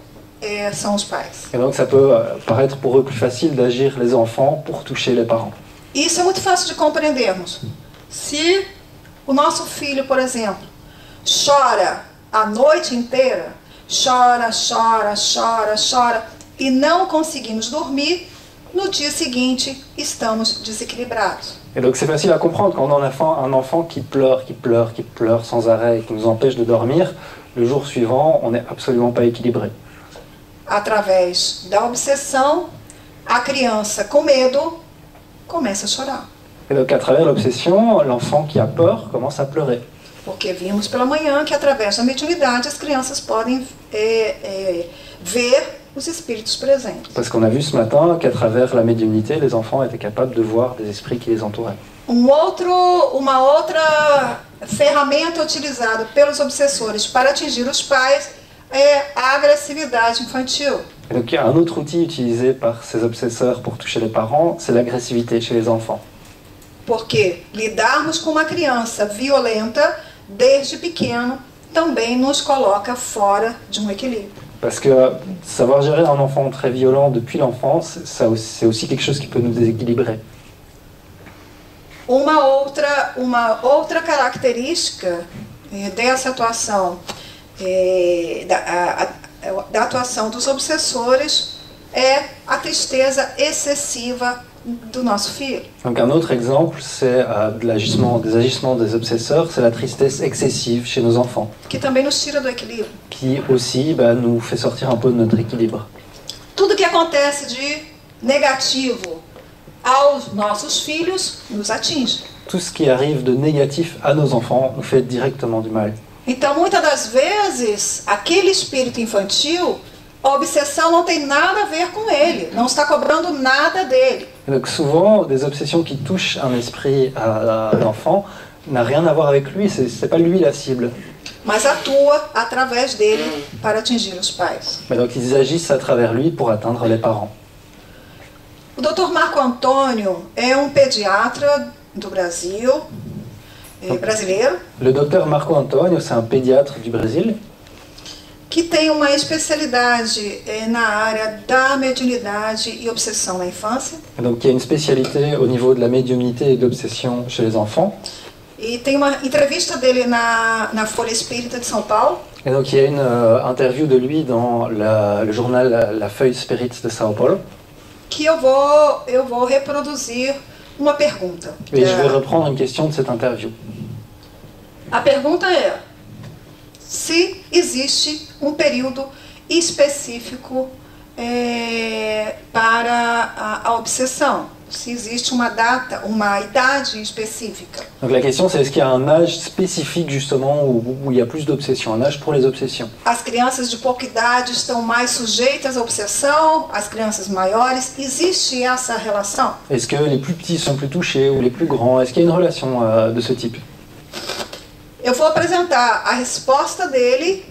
são os pais. Et donc ça peut paraître pour eux plus facile d'agir les enfants pour toucher les parents. Isso é muito fácil de compreendermos. Se o nosso filho, por exemplo, chora a noite inteira, chora, e não conseguimos dormir, no dia seguinte estamos desequilibrados. Et donc c'est facile à comprendre quand on a un enfant qui pleure sans arrêt et qui nous empêche de dormir, le jour suivant, on n'est absolument pas équilibré. Através da obsessão, a criança com medo começa a chorar. Et donc à travers l'obsession, l'enfant qui a peur commence à pleurer. Porque vimos pela manhã que através da mediunidade as crianças podem ver os espíritos presentes. Parce qu'on a vu ce matin qu'à travers la médiumnité, les enfants étaient capables de voir des esprits qui les entouraient. Uma outra ferramenta utilizada pelos obsessores para atingir os pais é a agressividade infantil. Et donc il y a un autre outil utilisé par ces obsesseurs pour toucher les parents, c'est l'agressivité chez les enfants. Porque lidarmos com uma criança violenta desde pequeno também nos coloca fora de um equilíbrio. Parce que savoir gérer un enfant très violent depuis l'enfance, c'est aussi quelque chose qui peut nous déséquilibrer. Uma outra característica dessa atuação, da atuação dos obsessores, é a tristeza excessiva do nosso filho. Donc un autre exemple, c'est des agissements des obsesseurs, c'est la tristesse excessive chez nos enfants, Que também nos tira do equilíbrio. qui aussi nous fait sortir un peu de notre équilibre. Tudo que acontece de negativo aos nossos filhos nos atinge. Tout ce qui arrive de négatif à nos enfants nous fait directement du mal. Então, muitas das vezes, aquele espírito infantil, a obsessão não tem nada a ver com ele, não está cobrando nada dele. Et donc souvent, des obsessions qui touchent un esprit à l'enfant n'a rien à voir avec lui, c'est pas lui la cible. Mas atua através dele para atingir os pais. Mais donc ils agissent à travers lui pour atteindre les parents. O Dr. Marco Antônio é pédiatra do Brasil, brasileiro, Le docteur Marco Antonio, c'est un pédiatre du Brésil, que tem uma especialidade na área da mediunidade e obsessão na infância. et donc il y a une spécialité au niveau de la médiumnité et de l'obsession chez les enfants. E tem uma entrevista dele na Folha Espírita de São Paulo, Et donc il y a une interview de lui dans le journal La Feuille Spirit de São Paulo. que eu vou reproduzir uma pergunta. Et je vais reprendre une question de cette interview. A pergunta é se existe período específico para a obsessão, se existe uma data, uma idade específica. Donc la question c'est est-ce qu'il y a un âge spécifique justement où il y a plus d'obsessions, un âge pour les obsessions? As crianças de pouca idade estão mais sujeitas à obsessão, as crianças maiores, existe essa relação? Est-ce que les plus petits sont plus touchés ou les plus grands? Est-ce qu'il y a une relation de ce type? Eu vou apresentar a resposta dele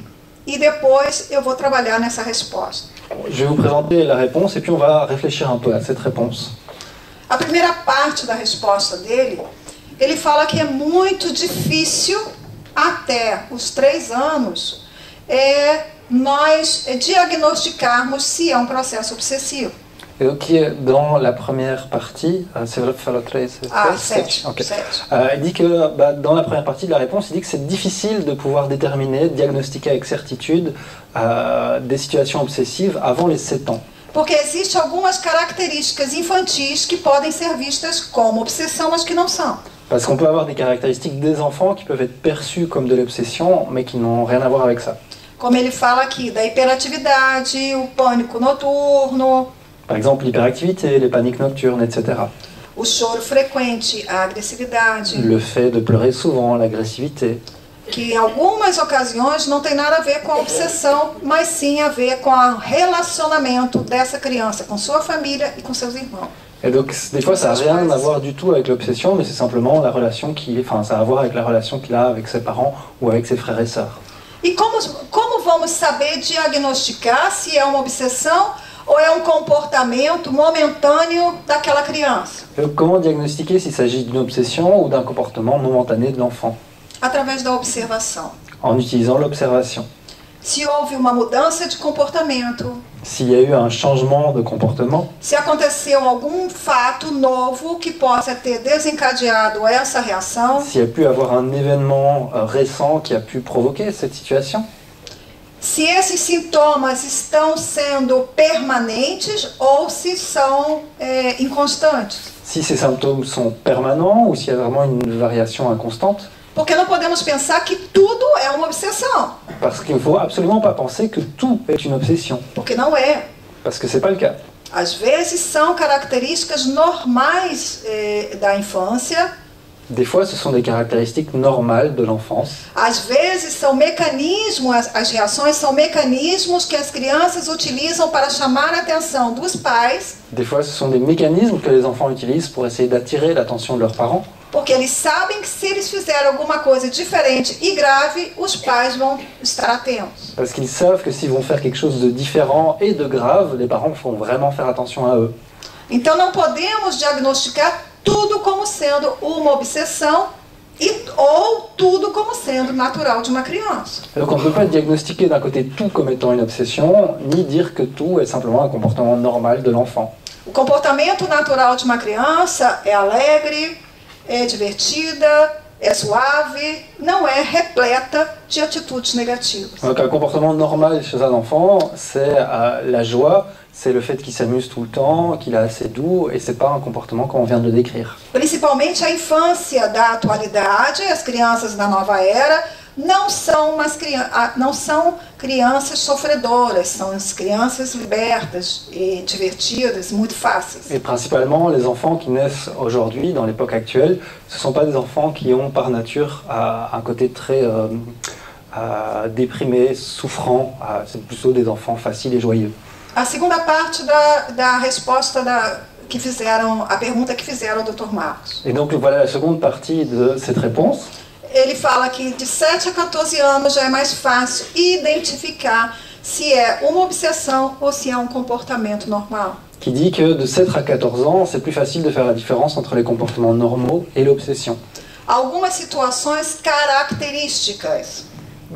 e depois eu vou trabalhar nessa resposta. Je vais vous présenter la réponse et puis on va réfléchir un peu à cette réponse. A primeira parte da resposta dele, ele fala que é muito difícil, até os 3 anos, nós diagnosticarmos se é processo obsessivo. Et donc dans la première partie, c'est le 7. Okay. Il dit que dans la première partie de la réponse, il dit que c'est difficile de pouvoir déterminer, diagnostiquer avec certitude des situations obsessives avant les 7 ans. Porque existem algumas características infantis que podem ser vistas como obsessão, mas que não são. Parce qu'on peut avoir des caractéristiques des enfants qui peuvent être perçues comme de l'obsession, mais qui n'ont rien à voir avec ça. Como ele fala aqui, da hiperatividade, o pânico noturno, Par exemple, l'hyperactivité, les paniques nocturnes, etc. o choro frequente, a agressividade, Le fait de pleurer souvent, l'agressivité. que em algumas ocasiões não tem nada a ver com a obsessão, mas sim a ver com o relacionamento dessa criança com sua família e com seus irmãos. Et donc, des fois, ça n'a rien à voir du tout avec l'obsession, mais c'est simplement la relation ça a à voir avec la relation qu'il a avec ses parents ou avec ses frères et sœurs. E como vamos saber diagnosticar se é uma obsessão ou é um comportamento momentâneo daquela criança? Comment diagnostiquer s'il s'agit d'une obsession ou d'un comportement momentané de l'enfant? Através da observação. En utilisant l'observation. Se houve uma mudança de comportamento, S'il y a eu un changement de comportement, se aconteceu algum fato novo que possa ter desencadeado essa reação, s'il y a pu avoir un événement récent qui a pu provoquer cette situation, se esses sintomas estão sendo permanentes ou se são inconstantes. si ces symptômes sont permanents ou s'il y a vraiment une variation inconstante. Porque não podemos pensar que tudo é uma obsessão, Parce qu'il ne faut absolument pas penser que tout est une obsession, porque não é. parce que ce n'est pas le cas. Às vezes são características normais da infância, Des fois, ce sont des caractéristiques normales de l'enfance. às vezes são mecanismos, as reações são mecanismos que as crianças utilizam para chamar a atenção dos pais, Des fois, ce sont des mécanismes que les enfants utilisent pour essayer d'attirer l'attention de leurs parents. porque eles sabem que se eles fizerem alguma coisa diferente e grave, os pais vão estar atentos. Parce qu'ils savent que s'ils vont faire quelque chose de différent et de grave, les parents vont vraiment faire attention à eux. Então não podemos diagnosticar tudo como sendo uma obsessão ou tudo como sendo natural de uma criança. Et donc on ne peut pas diagnostiquer d'un côté tout comme étant une obsession, ni dire que tout est simplement un comportement normal de l'enfant. O comportamento natural de uma criança é alegre, é divertida, é suave, não é repleta de atitudes negativas. Donc un comportement normal chez un enfant, c'est la joie, c'est le fait qu'il s'amuse tout le temps, qu'il est assez doux, et c'est pas un comportement comme on vient de le décrire. Principalmente a infância da atualidade, as crianças da nova era, não são crianças sofredoras, são as crianças libertas e divertidas, muito fáceis. Et principalement, les enfants qui naissent aujourd'hui, dans l'époque actuelle, ce ne sont pas des enfants qui ont par nature un côté très déprimé, souffrant. C'est plutôt des enfants faciles et joyeux. A segunda parte da resposta que fizeram, a pergunta que fizeram ao Dr. Marcos. Et donc voilà la seconde partie de cette réponse. Ele fala que de 7 a 14 anos já é mais fácil identificar se é uma obsessão ou se é um comportamento normal. Qui dit que de 7 à 14 ans, c'est plus facile de faire la différence entre les comportements normaux et l'obsession. Algumas situações características.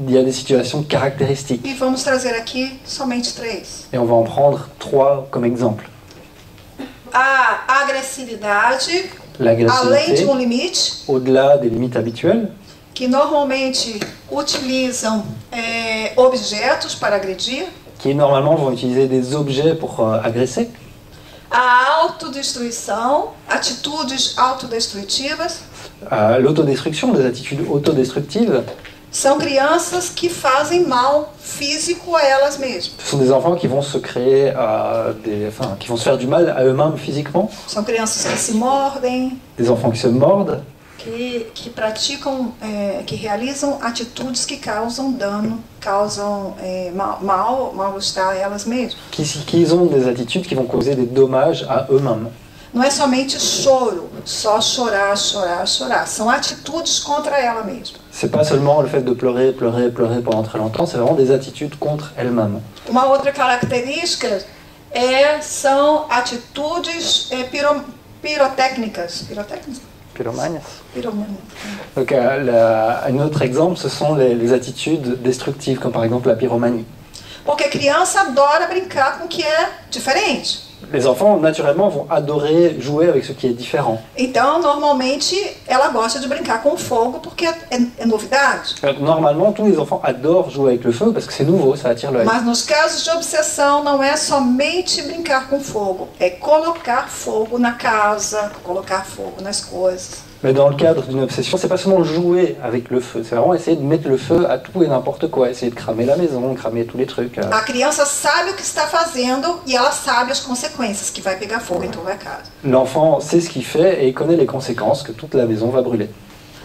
Il y a des situations caractéristiques. E vamos trazer aqui somente 3. Et on va en prendre 3 comme exemple. A agressividade, além de L'agressivité, limite, au-delà des limites habituelles, que normalmente utilizam objetos para agredir. qui normalement vont utiliser des objets pour agresser. A autodestruição, atitudes autodestrutivas. L'autodestruction, des attitudes autodestructives, São crianças que fazem mal físico a elas mesmas. ce sont des enfants qui vont se créer, qui vont se faire du mal à eux-mêmes physiquement, São crianças que se mordem, des enfants qui se mordent, que praticam, que realizam atitudes que causam dano, causam mal-estar a elas mesmas. qui ont des attitudes qui vont causer des dommages à eux-mêmes. Não é somente choro, só chorar, chorar, chorar. São atitudes contra ela mesma. C'est pas seulement le fait de pleurer, pleurer, pleurer pendant très longtemps, c'est vraiment des attitudes contre elles-mêmes. Uma outra característica são atitudes pirotécnicas. Pirotécnicas? Pyromanies. Piromania. Donc un autre exemple, ce sont les attitudes destructives, comme par exemple la pyromanie. Porque a criança adora brincar com o que é diferente. Les enfants, naturellement, vont adorer jouer avec ce qui est différent. Então, normalmente, ela gosta de brincar com o fogo porque é novidade. Normalement, tous les enfants adorent jouer avec le feu parce que c'est nouveau, ça attire l'œil. Mas nos casos de obsessão, não é somente brincar com fogo, é colocar fogo na casa, colocar fogo nas coisas. Mais dans le cadre d'une obsession, c'est pas seulement jouer avec le feu, c'est vraiment essayer de mettre le feu à tout et n'importe quoi, essayer de cramer la maison, cramer tous les trucs. A criança sabe o que está fazendo e ela sabe as consequências, que vai pegar fogo em toda a casa. L'enfant sait ce qu'il fait et il connaît les conséquences, que toute la maison va brûler.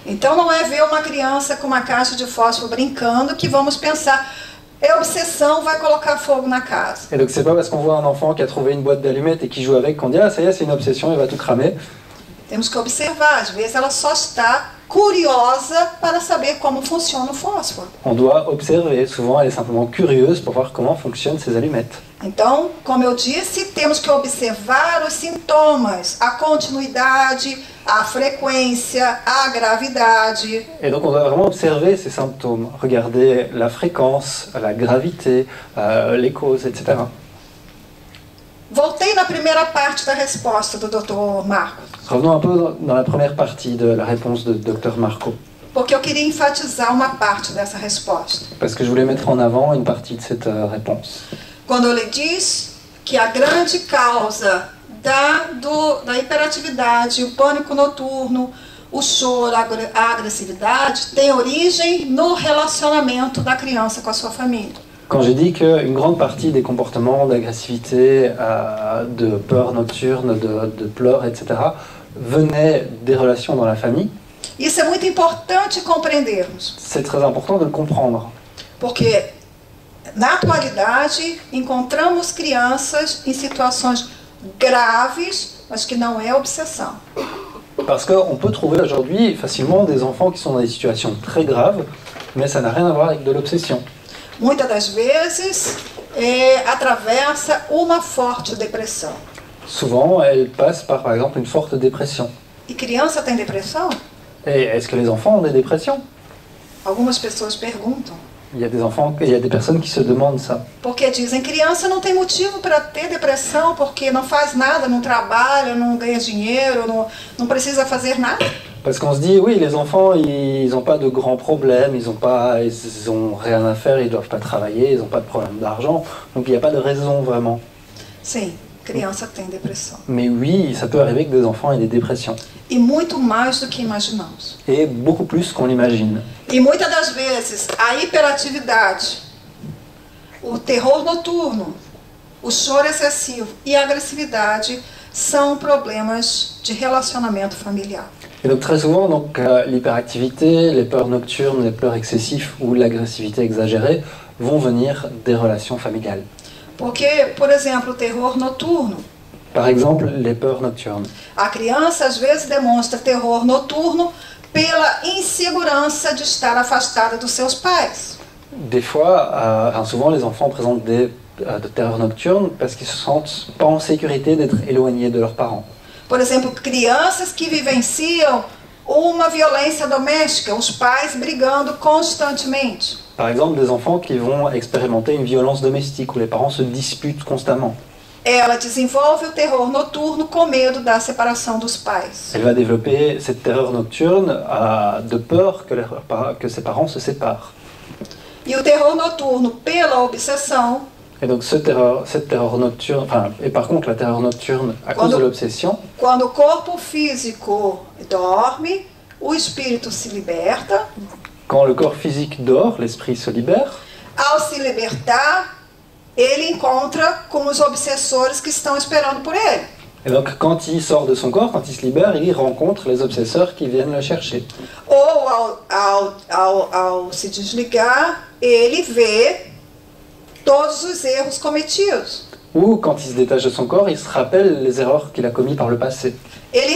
Então não é ver uma criança com uma caixa de fósforo brincando que vamos pensar, é obsessão, vai colocar fogo na casa. Et donc c'est pas parce qu'on voit un enfant qui a trouvé une boîte d'allumettes et qui joue avec qu'on dit ah ça y est c'est une obsession, il va tout cramer. Temos que observar, às vezes ela só está curiosa para saber como funciona o fósforo. On doit observer. Souvent, elle est simplement curieuse pour voir comment fonctionnent ces allumettes. Então, como eu disse, temos que observar os sintomas, a continuidade, a frequência, a gravidade. Et donc, on doit vraiment observer ces symptômes. Regarder la fréquence, la gravité, les causes, etc. Voltei na primeira parte da resposta do Dr. Marco, Revenons un peu dans la première partie de la réponse de Dr Marco. porque eu queria enfatizar uma parte dessa resposta. Parce que je voulais mettre en avant une partie de cette réponse. Quando ele diz que a grande causa da hiperatividade, o pânico noturno, o choro, a agressividade, tem origem no relacionamento da criança com a sua família. Quand j'ai dit qu'une grande partie des comportements d'agressivité, de peur nocturne, de pleurs, etc., venaient des relations dans la famille, Isso é muito importante compreendermos, c'est très important de le comprendre. porque na atualidade encontramos crianças em situações graves, mas que não é obsessão. Parce qu'on peut trouver aujourd'hui facilement des enfants qui sont dans des situations très graves, mais ça n'a rien à voir avec de l'obsession. Muitas das vezes atravessa uma forte depressão. Souvent, elles passent par exemple, une forte dépression. E criança tem depressão? Et est-ce que les enfants ont des dépressions? Algumas pessoas perguntam. Il y a des personnes qui se demandent ça. Porque dizem, criança não tem motivo para ter depressão, porque não faz nada, não trabalha, não ganha dinheiro, não precisa fazer nada. Parce qu'on se dit, oui, les enfants, ils n'ont pas de grands problèmes, ils ont rien à faire, ils ne doivent pas travailler, ils n'ont pas de problème d'argent, donc il n'y a pas de raison vraiment. Sim, criança tem depressão. Mais oui, ça peut arriver que des enfants aient des dépressions. E muito mais do que imaginamos. Et beaucoup plus qu'on l'imagine. E muitas das vezes a hiperatividade, o terror noturno, o choro excessivo e a agressividade são problemas de relacionamento familiar. Et donc très souvent, l'hyperactivité, les peurs nocturnes, les pleurs excessifs ou l'agressivité exagérée vont venir des relations familiales. Porque, por exemplo, o terror noturno. Par exemple, les peurs nocturnes. A criança às vezes demonstra terror noturno pela insegurança de estar afastada dos seus pais. Des fois, souvent les enfants présentent de terreur nocturne parce qu'ils se sentent pas en sécurité d'être éloignés de leurs parents. Por exemplo, crianças que vivenciam uma violência doméstica, os pais brigando constantemente. Par exemple, des enfants qui vont expérimenter une violence domestique où les parents se disputent constamment. Ela desenvolve o terror noturno com medo da separação dos pais. Elle va développer cette terreur nocturne de peur que ses parents se séparent. E o terror noturno pela obsessão. Et donc cette terreur nocturne, et par contre la terreur nocturne à cause de l'obsession. Quando o corpo físico dorme, o espírito se liberta. Quand le corps physique dort, l'esprit se libère. Ao se libertar, ele encontra com os obsessores que estão esperando por ele. Et donc quand il sort de son corps, quand il se libère, il rencontre les obsesseurs qui viennent le chercher. Ou ao se desligar, ele vê todos os erros cometidos. Ou quand il se détache de son corps, il se rappelle les erreurs qu'il a commises par le passé. Ele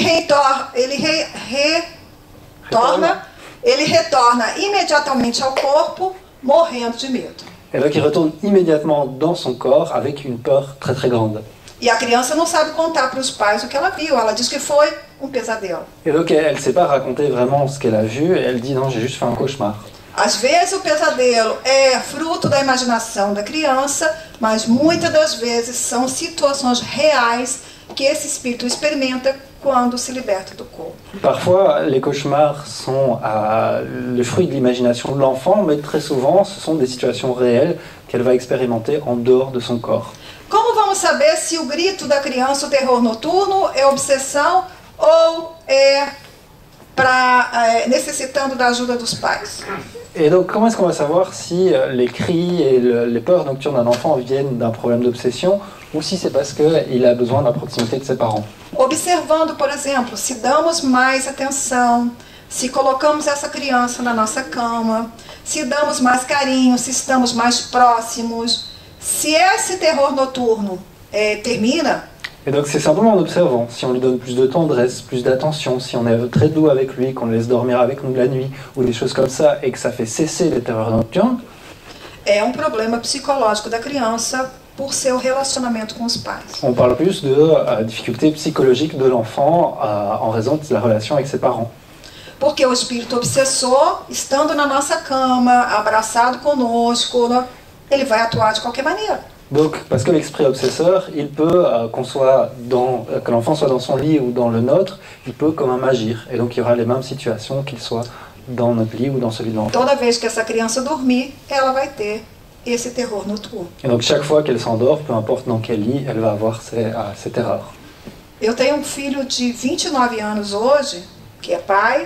retorna imediatamente ao corpo, morrendo de medo. Et donc il retourne immédiatement dans son corps avec une peur très très grande. E a criança não sabe contar para os pais o que ela viu. Ela diz que foi pesadelo. Et donc elle ne sait pas raconter vraiment ce qu'elle a vu, elle dit non, j'ai juste fait un cauchemar. Às vezes o pesadelo é fruto da imaginação da criança, mas muitas das vezes são situações reais que esse espírito experimenta quando se liberta do corpo. Parfois, les cauchemars sont le fruit de l'imagination de l'enfant, mais très souvent, ce sont des situations réelles qu'elle va expérimenter en dehors de son corps. Como vamos saber se o grito da criança, o terror noturno, é obsessão ou é necessitando da ajuda dos pais? Et donc, comment est-ce qu'on va savoir si les cris et les peurs nocturnes d'un enfant viennent d'un problème d'obsession ou si c'est parce qu'il a besoin de la proximité de ses parents? Observando, por exemplo, se damos mais atenção, se colocamos essa criança na nossa cama, se damos mais carinho, se estamos mais próximos, se esse terror noturno termina. Et donc c'est simplement en observant, si on lui donne plus de tendresse, plus d'attention, si on est très doux avec lui, qu'on le laisse dormir avec nous la nuit, ou des choses comme ça, et que ça fait cesser les terreurs nocturnes, É um problema psicológico da criança por seu relacionamento com os pais. on parle plus de difficultés psychologiques de l'enfant en raison de la relation avec ses parents. Porque o espírito obsessor, estando na nossa cama, abraçado conosco, ele vai atuar de qualquer maneira. Donc, parce que l'esprit obsesseur, il peut, que l'enfant soit dans son lit ou dans le nôtre, il peut quand même agir. Et donc il y aura les mêmes situations qu'il soit dans notre lit ou dans celui de l'enfant. Toda vez que essa criança dormir, ela vai ter esse terror noturno. Et donc chaque fois qu'elle s'endort, peu importe dans quel lit, elle va avoir ces terreurs. Eu tenho filho de 29 anos hoje, que é pai,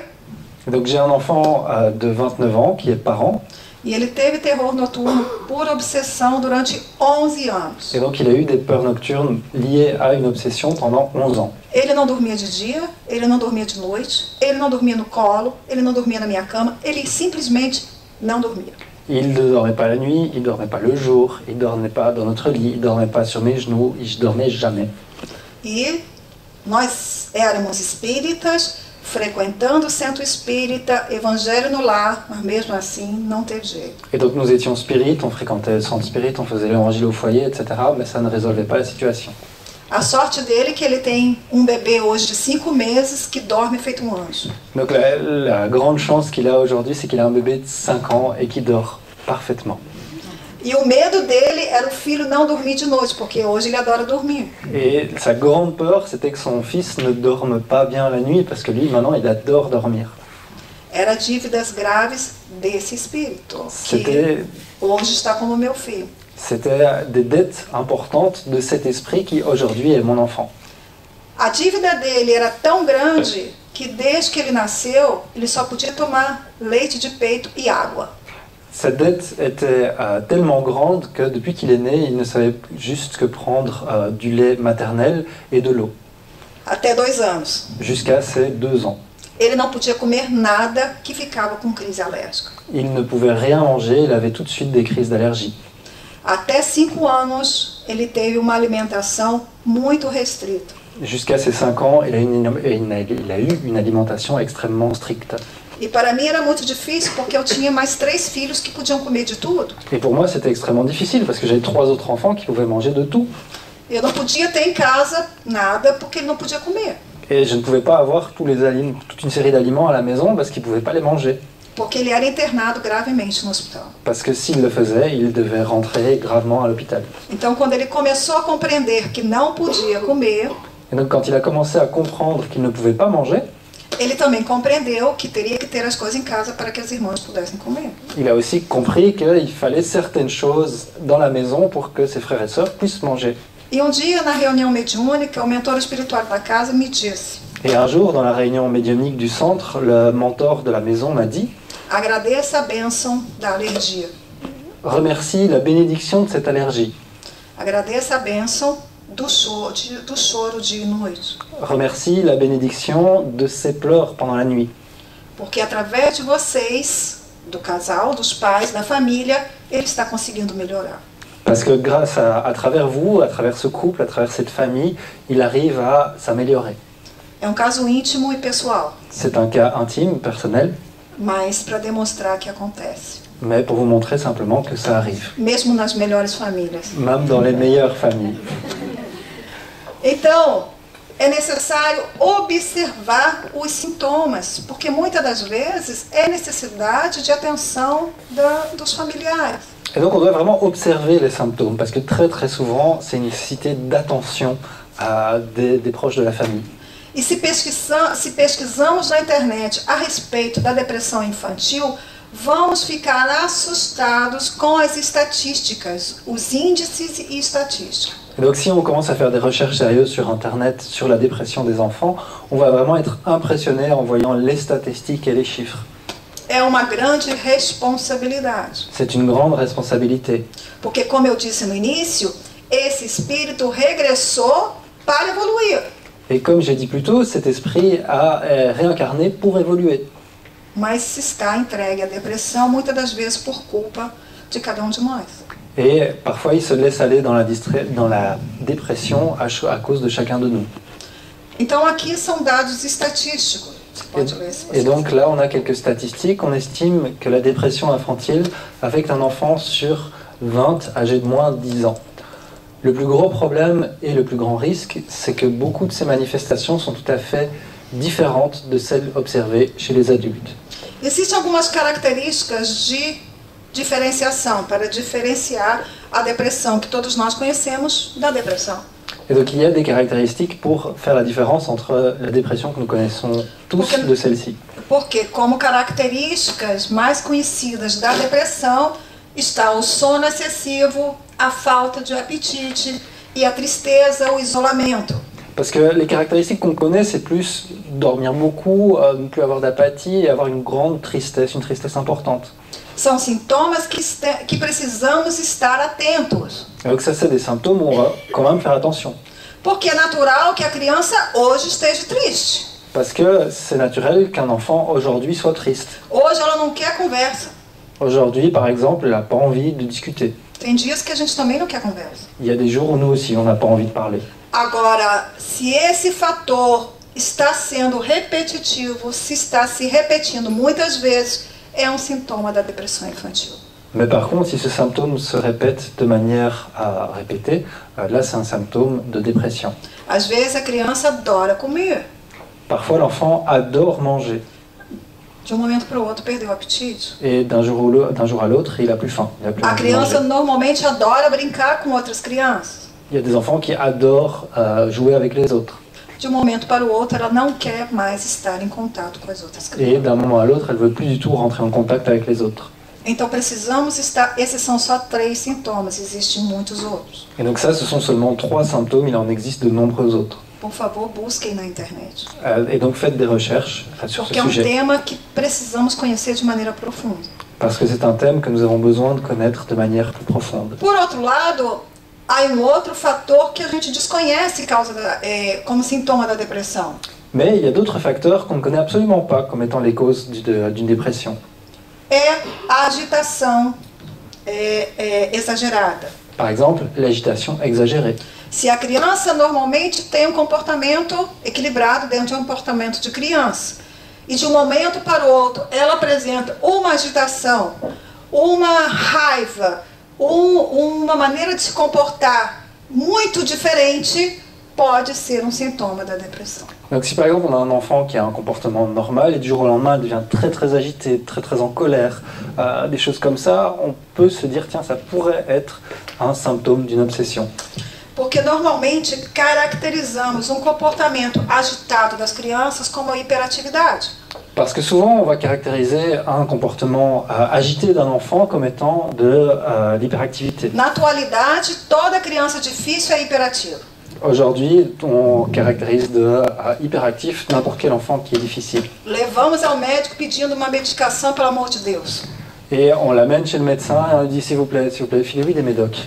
Et donc j'ai un enfant de 29 ans qui est parent, e ele teve terror noturno por obsessão durante 11 anos. et donc il a eu des peurs nocturnes liées à une obsession pendant 11 ans. Ele não dormia de dia, ele não dormia de noite, ele não dormia no colo, ele não dormia na minha cama, ele simplesmente não dormia. Il ne dormait pas la nuit, il ne dormait pas le jour, il ne dormait pas dans notre lit, il ne dormait pas sur mes genoux, il ne dormait jamais. E nós éramos espíritas, frequentando o centro espírita, evangelho no lar, mas mesmo assim não teve jeito. Et donc nous étions spirites, on fréquentait le centre spirit, on faisait l'évangile au foyer, etc. Mais ça ne résolvait pas la situation. A sorte dele é que ele tem bebê hoje de 5 meses que dorme feito anjo. Donc la grande chance qu'il a aujourd'hui, c'est qu'il a un bébé de 5 ans et qui dort parfaitement. E o medo dele era o filho não dormir de noite, porque hoje ele adora dormir. Et sa grande peur, c'était que son fils ne dorme pas bien la nuit, parce que lui, maintenant, il adore dormir. Era dívidas graves desse espírito, que C'était hoje está como meu filho. C'était des dettes importantes de cet esprit qui aujourd'hui est mon enfant. A dívida dele era tão grande que desde que ele nasceu, ele só podia tomar leite de peito e água. Cette dette était tellement grande que depuis qu'il est né, il ne savait juste que prendre du lait maternel et de l'eau, Até 2 anos. jusqu'à ses 2 ans. Ele não podia comer nada que ficava com crise alérgica. Il ne pouvait rien manger, il avait tout de suite des crises d'allergie. Até 5 anos, ele teve uma alimentação muito restrita. Jusqu'à ses 5 ans, il a eu une alimentation extrêmement stricte. E para mim era muito difícil, porque eu tinha mais 3 filhos que podiam comer de tudo. Et pour moi, c'était extrêmement difficile parce que j'avais 3 autres enfants qui pouvaient manger de tout. Eu não podia ter em casa nada, porque ele não podia comer. Et je ne pouvais pas avoir toute une série d'aliments à la maison parce qu'ils ne pouvaient pas les manger. Porque ele era internado gravemente no hospital. Parce que s'il le faisait, il devait rentrer gravement à l'hôpital. Então, quando ele começou a compreender que não podia comer, Et donc quand il a commencé à comprendre qu'il ne pouvait pas manger, ele também compreendeu que teria que ter as coisas em casa para que as irmãs pudessem comer. il a aussi compris qu'il fallait certaines choses dans la maison pour que ses frères et sœurs puissent manger. E dia, na reunião mediúnica, o mentor espiritual da casa me disse: Et un jour, dans la réunion médiumnique du centre, le mentor de la maison m'a dit agradeça a bênção da alergia. « Remercie la bénédiction de cette allergie. Agradeça a bênção do choro dia e noite. Remercie la bénédiction de ses pleurs pendant la nuit. Porque através de vocês, do casal, dos pais, da família, ele está conseguindo melhorar. Parce que grâce à travers vous, à travers ce couple, à travers cette famille, il arrive à s'améliorer. É caso íntimo e pessoal, C'est un cas intime, personnel, mas para demonstrar que acontece. mais pour vous montrer simplement que ça arrive. Mesmo nas melhores famílias. Même dans les meilleures familles. Então, é necessário observar os sintomas, porque muitas das vezes é necessidade de atenção dos familiares. Et donc on doit vraiment observer les symptômes, parce que très souvent, c'est une nécessité d'attention des proches de la famille. E se pesquisamos na internet a respeito da depressão infantil, vamos ficar assustados com as estatísticas, os índices e estatísticas. Et donc si on commence à faire des recherches sérieuses sur Internet sur la dépression des enfants, on va vraiment être impressionné en voyant les statistiques et les chiffres. É uma grande responsabilidade. C'est une grande responsabilité. Porque, como eu disse no início, esse espírito regressou para evoluir. Et comme j'ai dit plus tôt, cet esprit a réincarné pour évoluer. Mas está entregue à depressão muitas das vezes por culpa de cada um de nós. Et parfois, ils se laissent aller dans la dépression à cause de chacun de nous. Então aqui são dados estatísticos. Você pode ler se você Et donc là, on a quelques statistiques. On estime que la dépression infantile affecte un enfant sur 20 âgé de moins de 10 ans. Le plus gros problème et le plus grand risque, c'est que beaucoup de ces manifestations sont tout à fait différentes de celles observées chez les adultes. Existem algumas características de diferenciação para diferenciar a depressão que todos nós conhecemos da depressão. Et donc il y a des caractéristiques pour faire la différence entre la dépression que nous connaissons tous de celle-ci. Porque como características mais conhecidas da depressão está o sono excessivo, a falta de apetite e a tristeza, o isolamento. Parce que les caractéristiques qu'on connaît, c'est plus dormir beaucoup, ne plus avoir d'apathie et avoir une grande tristesse, une tristesse importante. São sintomas que precisamos estar atentos. Et donc ça, c'est des symptômes où on va quand même faire attention. Porque é natural que a criança hoje esteja triste. Parce que c'est naturel qu'un enfant aujourd'hui soit triste. Hoje ela não quer conversa. Aujourd'hui, par exemple, elle n'a pas envie de discuter. Tem dias que a gente também não quer conversa. Il y a des jours où nous aussi, on n'a pas envie de parler. Agora, se esse fator está sendo repetitivo, se está se repetindo muitas vezes, é um sintoma da depressão infantil. Mais par contre, si ce symptôme se répète de manière à répéter, là c'est un symptôme de dépression. Às vezes a criança adora comer. Parfois l'enfant adore manger De um momento para o outro perdeu o apetite. et d'un jour à l'autre il a plus faim, il a plus A envie de criança manger. normalmente adora brincar com outras crianças. Il y a des enfants qui adorent jouer avec les autres. De um momento para o outro ela não quer mais estar em contato com as outras Et crianças. d'un moment à l'autre, elle veut plus du tout rentrer en contact avec les autres. Então precisamos estar. Esses são só 3 sintomas, existem muitos outros. Et donc ça, ce sont seulement 3 symptômes, il en existe de nombreux autres. Por favor, busquem na internet. Et donc faites des recherches sur ce Porque é um sujet. tema que precisamos conhecer de maneira profunda. Parce que c'est un thème que nous avons besoin de connaître de manière plus profonde. Por outro lado, há um outro fator que a gente desconhece como sintoma da depressão. Mais il y a d'autres facteurs qu'on ne connaît absolument pas comme étant les causes d'une dépression. É a agitação exagerada. Par exemple, l'agitation exagérée. Se a criança normalmente tem um comportamento equilibrado dentro de um comportamento de criança, e de um momento para o outro ela apresenta uma agitação, uma raiva, uma maneira de se comportar muito diferente, pode ser um sintoma da depressão. Donc si par exemple on a un enfant qui a un comportement normal et du jour au lendemain elle devient très très agitée, très très en colère, des choses comme ça, on peut se dire tiens ça pourrait être un symptôme d'une obsession. Porque normalmente caracterizamos um comportamento agitado das crianças como hiperatividade. Parce que souvent on va caractériser un comportement agité d'un enfant comme étant de l'hyperactivité. Na atualidade, toda criança difícil é hiperativa. Aujourd'hui, on caractérise de hyperactif n'importe quel enfant qui est difficile. Levamos ao médico pedindo uma medicação, pelo amor de Deus. Et on l'amène chez le médecin et on lui dit s'il vous plaît, filez-lui des médocs.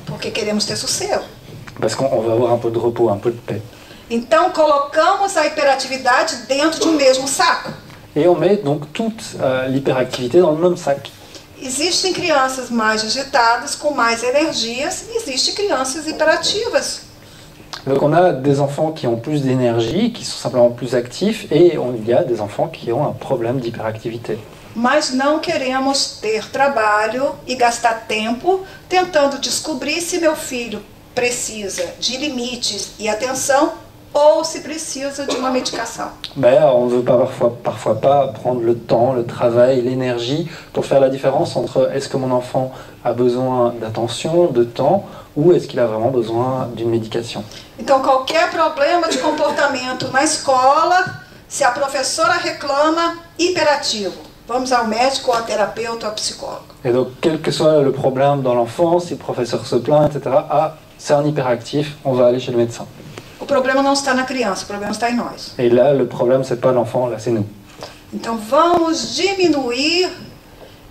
Porque queremos ter sossego. Parce qu'on va avoir un peu de repos, un peu de paix. Então colocamos a hiperatividade dentro de um mesmo saco. Et on met donc toute l'hyperactivité dans le même sac. Existem crianças mais agitadas, com mais energias, e existem crianças hiperativas. Donc on a des enfants qui ont plus d'énergie, qui sont simplement plus actifs, et il y a des enfants qui ont un problème d'hyperactivité. Mas não queremos ter trabalho e gastar tempo tentando descobrir se meu filho precisa de limites e atenção ou se precisa de uma medicação. Mais on ne veut pas parfois pas prendre le temps, le travail, l'énergie pour faire la différence entre est-ce que mon enfant a besoin d'attention, de temps, ou est-ce qu'il a vraiment besoin d'une médication. Então qualquer problema de comportamento na escola, se a professora reclama, hiperativo. Vamos ao médico, ao terapeuta, ao psicólogo. Et donc quel que soit le problème dans l'enfance, si le professeur se plaint, etc., ah, c'est un hyperactif, on va aller chez le médecin. O problema não está na criança, o problema está em nós. Et là, le problème, c'est pas l'enfant, là, c'est nous. Então vamos diminuir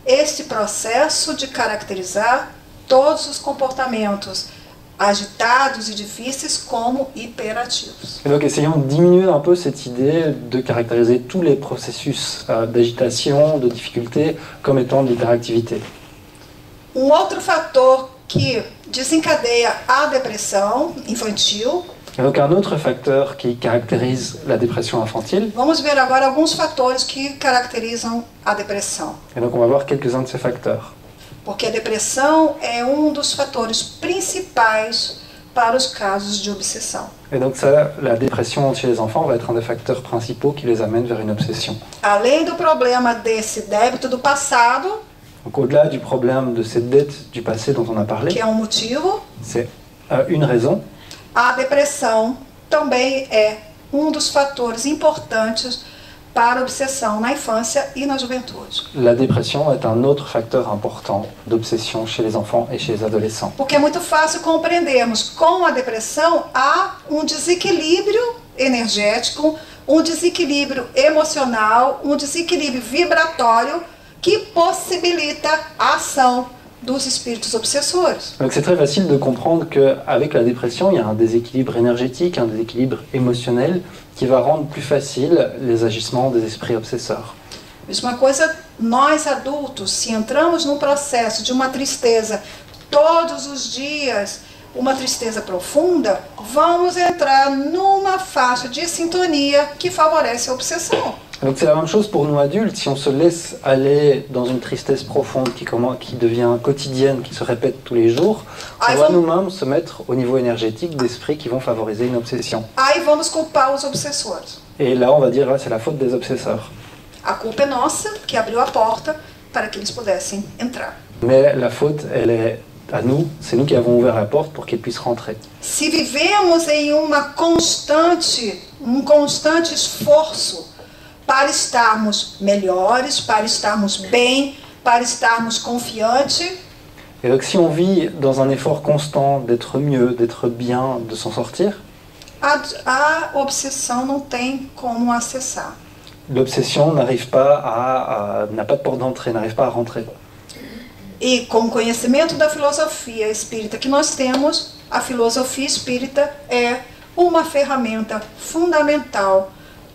esse processo de caracterizar todos os comportamentos agitados e difíceis como hiperativos. Et donc essayons de diminuer un peu cette idée de caractériser tous les processus d'agitation, de difficulté, comme étant de l'hyperactivité. Um outro fator que desencadeia a depressão infantil. Et donc un autre facteur qui caractérise la dépression infantile. Vamos ver agora alguns fatores que caracterizam a depressão. Et donc on va voir quelques-uns de ces facteurs. Porque a depressão é dos fatores principais para os casos de obsessão. Et donc ça, la dépression chez les enfants va être un des facteurs principaux qui les amène vers une obsession. Além do problema desse débito do passado, Donc au-delà du problème de cette dette du passé dont on a parlé, que é motivo, c'est une raison. A depressão também é dos fatores importantes para a obsessão na infância e na juventude. La dépression est un autre facteur important d'obsession chez les enfants et chez les adolescents. Porque é muito fácil compreendermos com a depressão há desequilíbrio energético, desequilíbrio emocional, desequilíbrio vibratório que possibilita a ação dos espíritos obsessores. Donc c'est très facile de comprendre qu'avec la dépression, il y a un déséquilibre énergétique, un déséquilibre émotionnel qui va rendre plus facile les agissements des esprits obsesseurs. Mesma coisa, nós adultos, se entramos num processo de uma tristeza todos os dias, uma tristeza profunda, vamos entrar numa faixa de sintonia que favorece a obsessão. Donc c'est la même chose pour nous adultes, si on se laisse aller dans une tristesse profonde qui devient quotidienne, qui se répète tous les jours, on va nous-mêmes se mettre au niveau énergétique d'esprits qui vont favoriser une obsession. Aí vamos culpar os obsessores. Et là on va dire, c'est la faute des obsesseurs. A culpa é nossa, que abriu a porta para que eles pudessem entrar. Mais la faute, elle est à nous, c'est nous qui avons ouvert la porte pour qu'ils puissent rentrer. Se vivemos em constante esforço para estarmos melhores, para estarmos bem, para estarmos confiantes. Et donc si on vit dans un effort constant d'être mieux, d'être bien, de s'en sortir, a obsessão não tem como acessar. L'obsession n'arrive pas n'a pas de porte d'entrée, n'arrive pas à rentrer. E com o conhecimento da filosofia espírita que nós temos, a filosofia espírita é uma ferramenta fundamental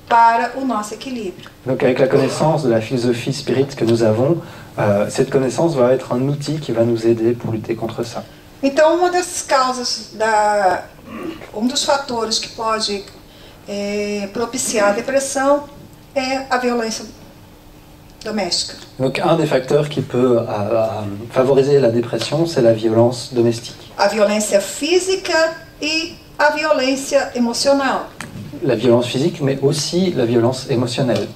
para o nosso equilíbrio. Donc avec la connaissance de la philosophie spirite que nous avons, cette connaissance va être un outil qui va nous aider pour lutter contre ça. Então, uma das causas, dos fatores que pode propiciar a depressão é a violência doméstica. Donc un des facteurs qui peut favoriser la dépression, c'est la violence domestique. A violência física e a violência emocional. La violence physique, mais aussi la violence émotionnelle.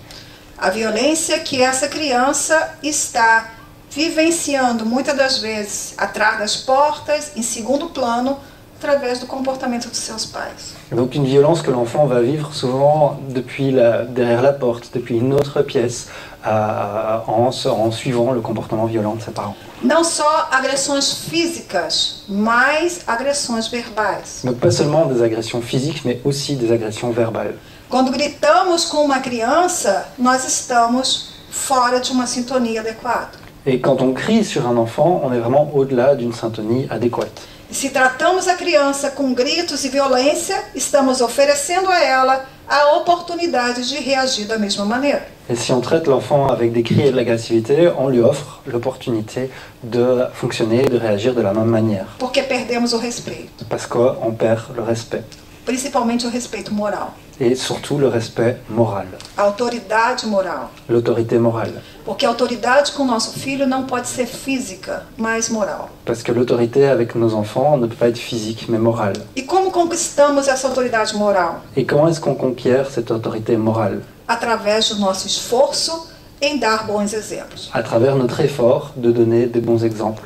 A violência que essa criança está vivenciando muitas das vezes atrás das portas, em segundo plano, através do comportamento de seus pais. Donc une violence que l'enfant va vivre souvent derrière la porte, depuis une autre pièce, en suivant le comportement violent de ses parents. Não só agressões físicas, mas agressões verbais. Donc pas seulement des agressions physiques, mais aussi des agressions verbales. Quando gritamos com uma criança, nós estamos fora de uma sintonia adequada. Et quand on crie sur un enfant, on est vraiment au-delà d'une syntonie adéquate. E se tratamos a criança com gritos e violência, estamos oferecendo a ela a oportunidade de reagir da mesma maneira. Et si on traite l'enfant avec des cris et de l'agressivité, on lui offre l'opportunité de fonctionner et de réagir de la même manière. Porque perdemos o respeito. Parce qu'on perd le respect. Principalmente o respeito moral. Et surtout le respect moral. A autoridade moral. L'autorité morale. Porque a autoridade com o nosso filho não pode ser física, mas moral. Parce que l'autorité avec nos enfants ne peut pas être physique, mais morale. E como conquistamos essa autoridade moral? Et comment est-ce qu'on conquiert cette autorité morale? Através do nosso esforço em dar bons exemplos. À travers notre effort de donner des bons exemples.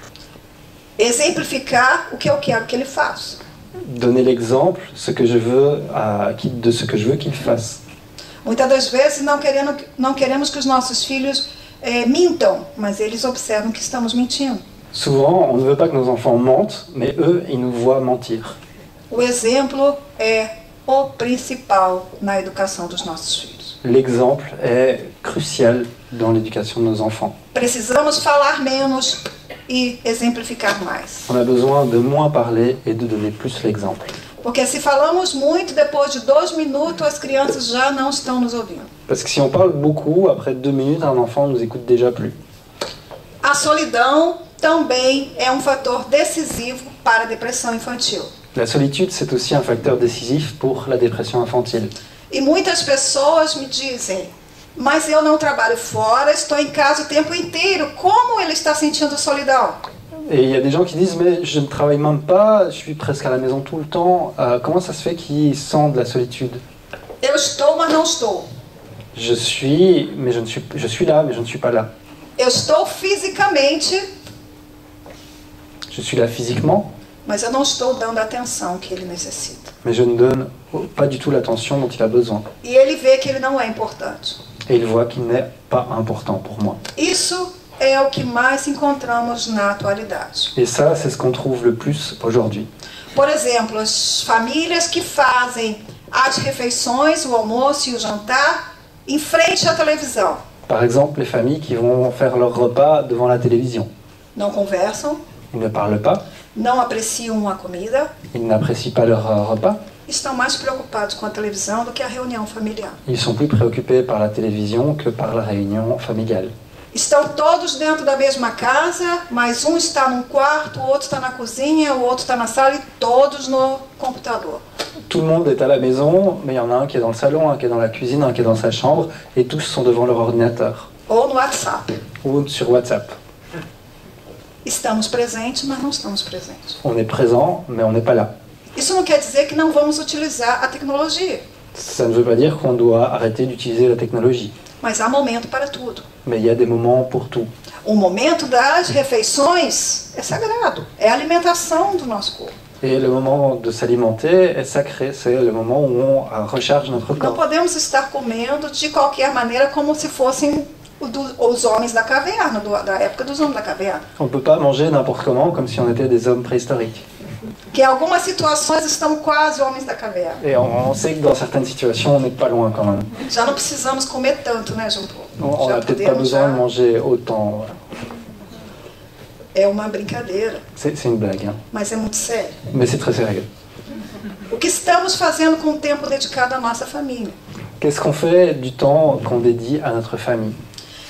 Exemplificar o que eu quero que ele faça. Donner l'exemple de ce que je veux qu'il fasse. Muitas das vezes não queremos que os nossos filhos mintam, mas eles observam que estamos mentindo. Souvent, on ne veut pas que nos enfants mentent, mais eux, ils nous voient mentir. O exemplo é o principal na educação dos nossos filhos. L'exemple est crucial dans l'éducation de nos enfants. Precisamos falar menos e exemplificar mais. On a besoin de moins parler et de donner plus l'exemple. Porque se falamos muito, depois de 2 minutos, as crianças já não estão nos ouvindo. Parce que si on parle beaucoup, après 2 minutes, un enfant ne nous écoute déjà plus. A solidão também é um fator decisivo para a depressão infantil. La solitude, c'est aussi un facteur décisif pour la dépression infantile. E muitas pessoas me dizem, mas eu não trabalho fora, estou em casa o tempo inteiro. Como ele está sentindo solidão? Et il y a des gens qui disent, mais je ne travaille même pas, je suis presque à la maison tout le temps. Comment ça se fait qu'ils sentent de la solitude? Eu estou, mas não estou. Je suis là, mais je ne suis pas là. Eu estou fisicamente, Je suis là physiquement, mas eu não estou dando a atenção que ele necessita. mais je ne donne pas du tout l'attention dont il a besoin. E ele vê que ele não é importante. Et il voit qu'il n'est pas important pour moi. Isso é o que mais encontramos na atualidade. Et ça, c'est ce qu'on trouve le plus aujourd'hui. Por exemplo, as famílias que fazem as refeições, o almoço e o jantar em frente à televisão. Par exemple, les familles qui vont faire leur repas devant la télévision. Não conversam, Ils ne parlent pas, não apreciam a comida, ils n'apprécient pas leur repas, estão mais preocupados com a televisão do que a reunião familiar. ils sont plus préoccupés par la télévision que par la réunion familiale. Estão todos dentro da mesma casa, mas um está num quarto, o outro está na cozinha, o outro está na sala e todos no computador. Tout le monde est à la maison, mais il y en a un qui est dans le salon, un qui est dans la cuisine, un qui est dans sa chambre, et tous sont devant leur ordinateur Ou no WhatsApp. ou sur WhatsApp. Estamos presentes, mas não estamos presentes. On est présent, mais on n'est pas là. Isso não quer dizer que não vamos utilizar a tecnologia, Ça ne veut pas dire qu'on doit arrêter d'utiliser la technologie, mas há momento para tudo. mais il y a des moments pour tout. O momento das refeições é sagrado, é a alimentação do nosso corpo. Et le moment de s'alimenter est sacré, c'est le moment où on recharge notre Não corps. podemos estar comendo de qualquer maneira como se fossem os homens da caverna, da época dos homens da caverna. On ne peut pas manger n'importe comment comme si on était des hommes préhistoriques. Que em algumas situações estão quase homens da caverna. Et on sait que dans certaines situations, on n'est pas loin quand même. Já não precisamos comer tanto, né, João Paulo? On Já n'a peut-être pas besoin de manger autant. Voilà. É uma brincadeira, C'est une blague, hein. mas é muito sério. Mais c'est très sérieux. O que estamos fazendo com o tempo dedicado à nossa família? Qu'est-ce qu'on fait du temps qu'on dédie à notre famille?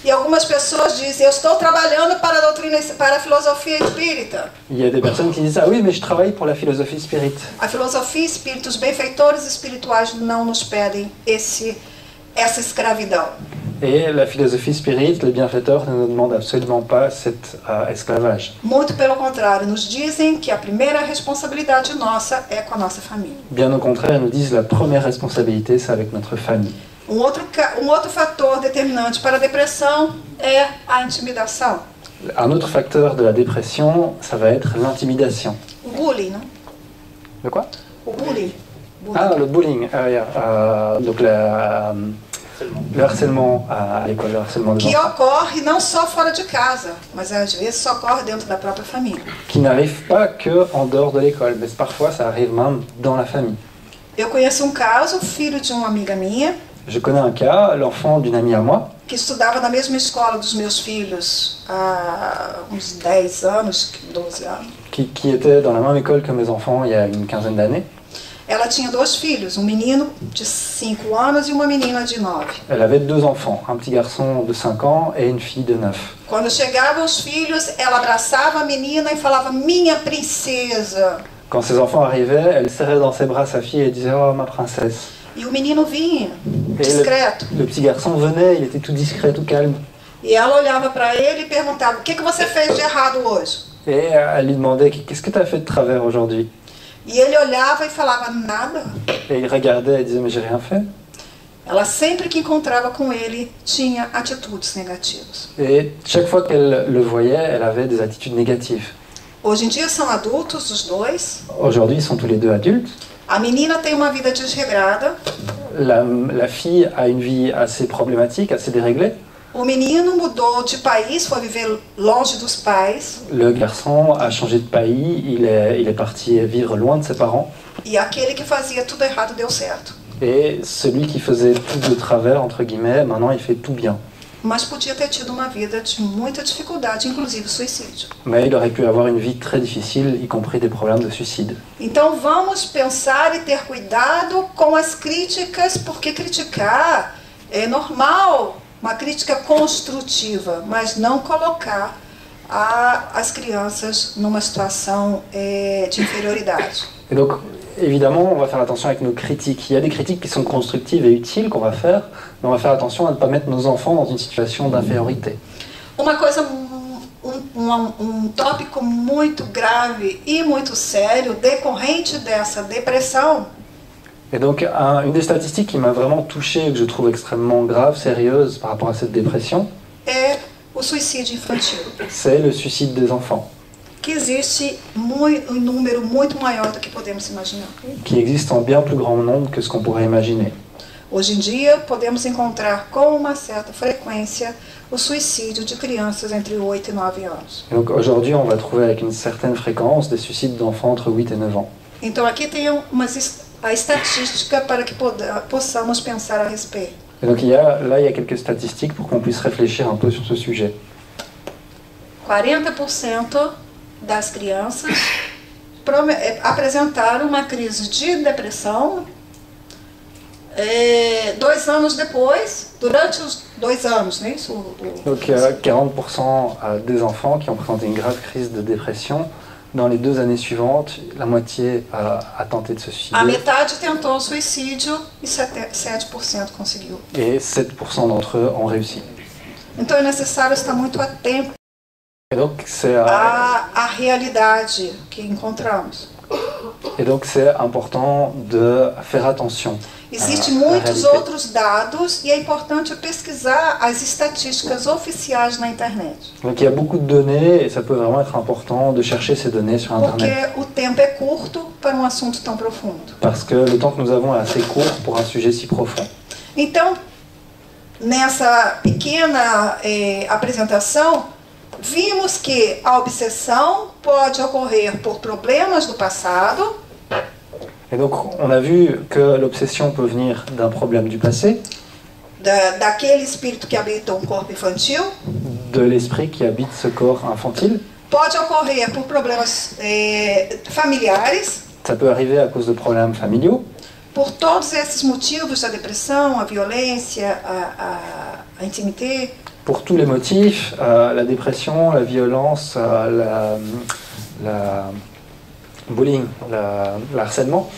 E algumas pessoas dizem, eu estou trabalhando para a doutrina, para a filosofia espírita. Il y a des personnes qui disent « Ah oui, mais je travaille pour la philosophie spirit ». A filosofia espírita, os benfeitores espirituais não nos pedem essa escravidão. Et la philosophie spirit, les bienfaiteurs ne nous demandent absolument pas cet esclavage. Muito pelo contrário, nos dizem que a primeira responsabilidade nossa é com a nossa família. Bien au contraire, ils nous disent la première responsabilité, c'est avec notre famille. Um outro fator determinante para a depressão é a intimidação. Un autre facteur de la dépression, ça va être l'intimidation. O bullying, não? De quoi? O bullying. Ah, le bullying. Donc le harcèlement à l'école, le harcèlement des Que enfants. ocorre não só fora de casa, mas às vezes só ocorre dentro da própria família. Qui n'arrive pas que en dehors de l'école, mais parfois ça arrive même dans la famille. Eu conheço um caso, filho de uma amiga minha, Je connais un cas, l'enfant d'une amie à moi, que estudava na mesma escola dos meus filhos há uns 10 anos, 12 anos. qui était dans la même école que mes enfants il y a une quinzaine d'années. Ela tinha dois filhos, um menino de 5 anos e uma menina de 9. Elle avait deux enfants, un petit garçon de 5 ans et une fille de 9. Quando chegavam os filhos, ela abraçava a menina e falava, minha princesa. Quand ses enfants arrivaient, elle serrait dans ses bras sa fille et disait « Oh, ma princesse ». E o menino vinha, Et discreto. le petit garçon venait, il était tout discret, tout calme. E ela olhava para ele e perguntava, o que você fez de errado hoje? Et elle lui demandait « Qu'est-ce que tu as fait de travers aujourd'hui ?» E ele olhava e falava, nada. Et il regardait et disait « Mais j'ai rien fait ». Ela sempre que encontrava com ele, tinha atitudes negativas. Et chaque fois qu'elle le voyait, elle avait des attitudes négatives. Hoje em dia são adultos, os dois. Aujourd'hui, ils sont tous les deux adultes. A menina tem uma vida desregrada. La fille a une vie assez problématique, assez déréglée. O menino mudou de país, foi viver longe dos pais. Le garçon a changé de pays, il est parti vivre loin de ses parents. E aquele que fazia tudo errado deu certo. Et celui qui faisait tout de travers, entre guillemets, maintenant il fait tout bien. Mas podia ter tido uma vida de muita dificuldade, inclusive suicídio. Mais il aurait pu avoir une vie très difficile, y compris des problèmes de suicide. Então vamos pensar e ter cuidado com as críticas, porque criticar é normal, uma crítica construtiva, mas não colocar às crianças numa situação de inferioridade. Et donc, évidemment, on va faire attention avec nos critiques. Il y a des critiques qui sont constructives et utiles qu'on va faire, mais on va faire attention à ne pas mettre nos enfants dans une situation d'infériorité. Uma coisa, tópico muito grave e muito sério decorrente dessa depressão. Et donc, une des statistiques qui m'a vraiment touché, que je trouve extrêmement grave, sérieuse par rapport à cette dépression, É o suicídio infantil, c'est le suicide des enfants, que existe um número muito maior do que podemos imaginar. qui existe en bien plus grand nombre que ce qu'on pourrait imaginer. Hoje em dia, podemos encontrar com uma certa frequência o suicídio de crianças entre 8 e 9 anos. Et donc, aujourd'hui, on va trouver avec une certaine fréquence des suicides d'enfants entre 8 et 9 ans. Então, aqui tem a estatística para que possamos pensar a respeito. Et donc, il y a quelques statistiques pour qu'on puisse réfléchir un peu sur ce sujet. 40% das crianças apresentaram uma crise de depressão 2 anos depois, durante os 2 anos, não é isso? Donc, 40% des enfants qui ont présenté une grave crise de dépression. Dans les 2 années suivantes, la moitié a tenté de se suicider. A metade tentou o suicídio e 7% conseguiu. Et 7% d'entre eux ont réussi. Então é necessário estar muito atento Et donc, c'est à realidade que encontramos. important de faire attention. Existem muitos outros dados e é importante pesquisar as estatísticas oficiais na internet. Donc il y a beaucoup de données et ça peut vraiment être important de chercher ces données sur Internet. Porque o tempo é curto para um assunto tão profundo. Parce que le temps que nous avons est assez court pour un sujet si profond. Então, nessa pequena apresentação, vimos que a obsessão pode ocorrer por problemas do passado. Et donc on a vu que l'obsession peut venir d'un problème du passé, daquele espírito que habita um corpo infantil. De l'esprit qui habite ce corps infantile. Pode ocorrer por problemas familiares. Ça peut arriver à cause de problèmes familiaux. Por todos esses motivos, a depressão, a violência, a intimité. Pour tous les motifs, la dépression, la violence, la bullying, le harcèlement.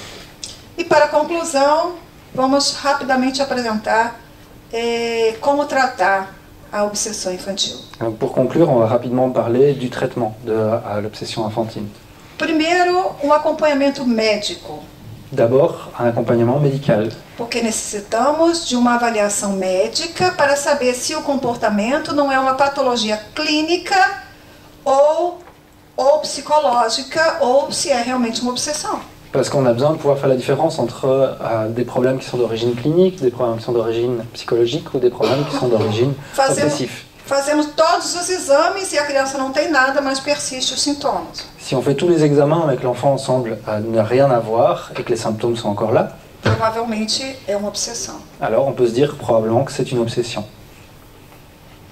E para a conclusão, vamos rapidamente apresentar como tratar a obsessão infantil. Donc pour conclure, on va rapidement parler du traitement de l'obsession infantile. Primeiro, acompanhamento médico. D'abord, un accompagnement médical. Porque necessitamos de uma avaliação médica para saber se o comportamento não é uma patologia clínica ou psicológica ou se é realmente uma obsessão. Parce qu'on a besoin de pouvoir faire la différence entre des problèmes qui sont d'origine clinique, des problèmes qui sont d'origine psychologique ou des problèmes qui sont d'origine obsessive. Fazemos todos os exames e a criança não tem nada, mas persiste os sintomas. Si on fait tous les examens avec l'enfant semble ne rien avoir et que les symptômes sont encore là, provavelmente é uma obsessão. Alors on peut se dire probablement que c'est une obsession.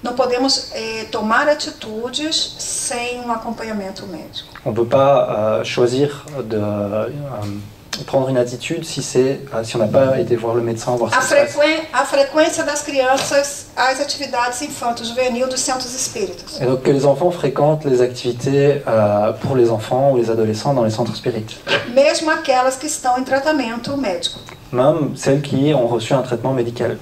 Não podemos tomar atitudes sem acompanhamento médico. On ne peut pas choisir de prendre une attitude si on n'a pas été voir le médecin, voir ce qui se passe. A frequência das crianças às atividades infanto-juvenil dos centros espíritas. Et donc que les enfants fréquentent les activités pour les enfants ou les adolescents dans les centres spirites. Mesmo aquelas que estão em tratamento médico. Même celles qui ont reçu un traitement médical.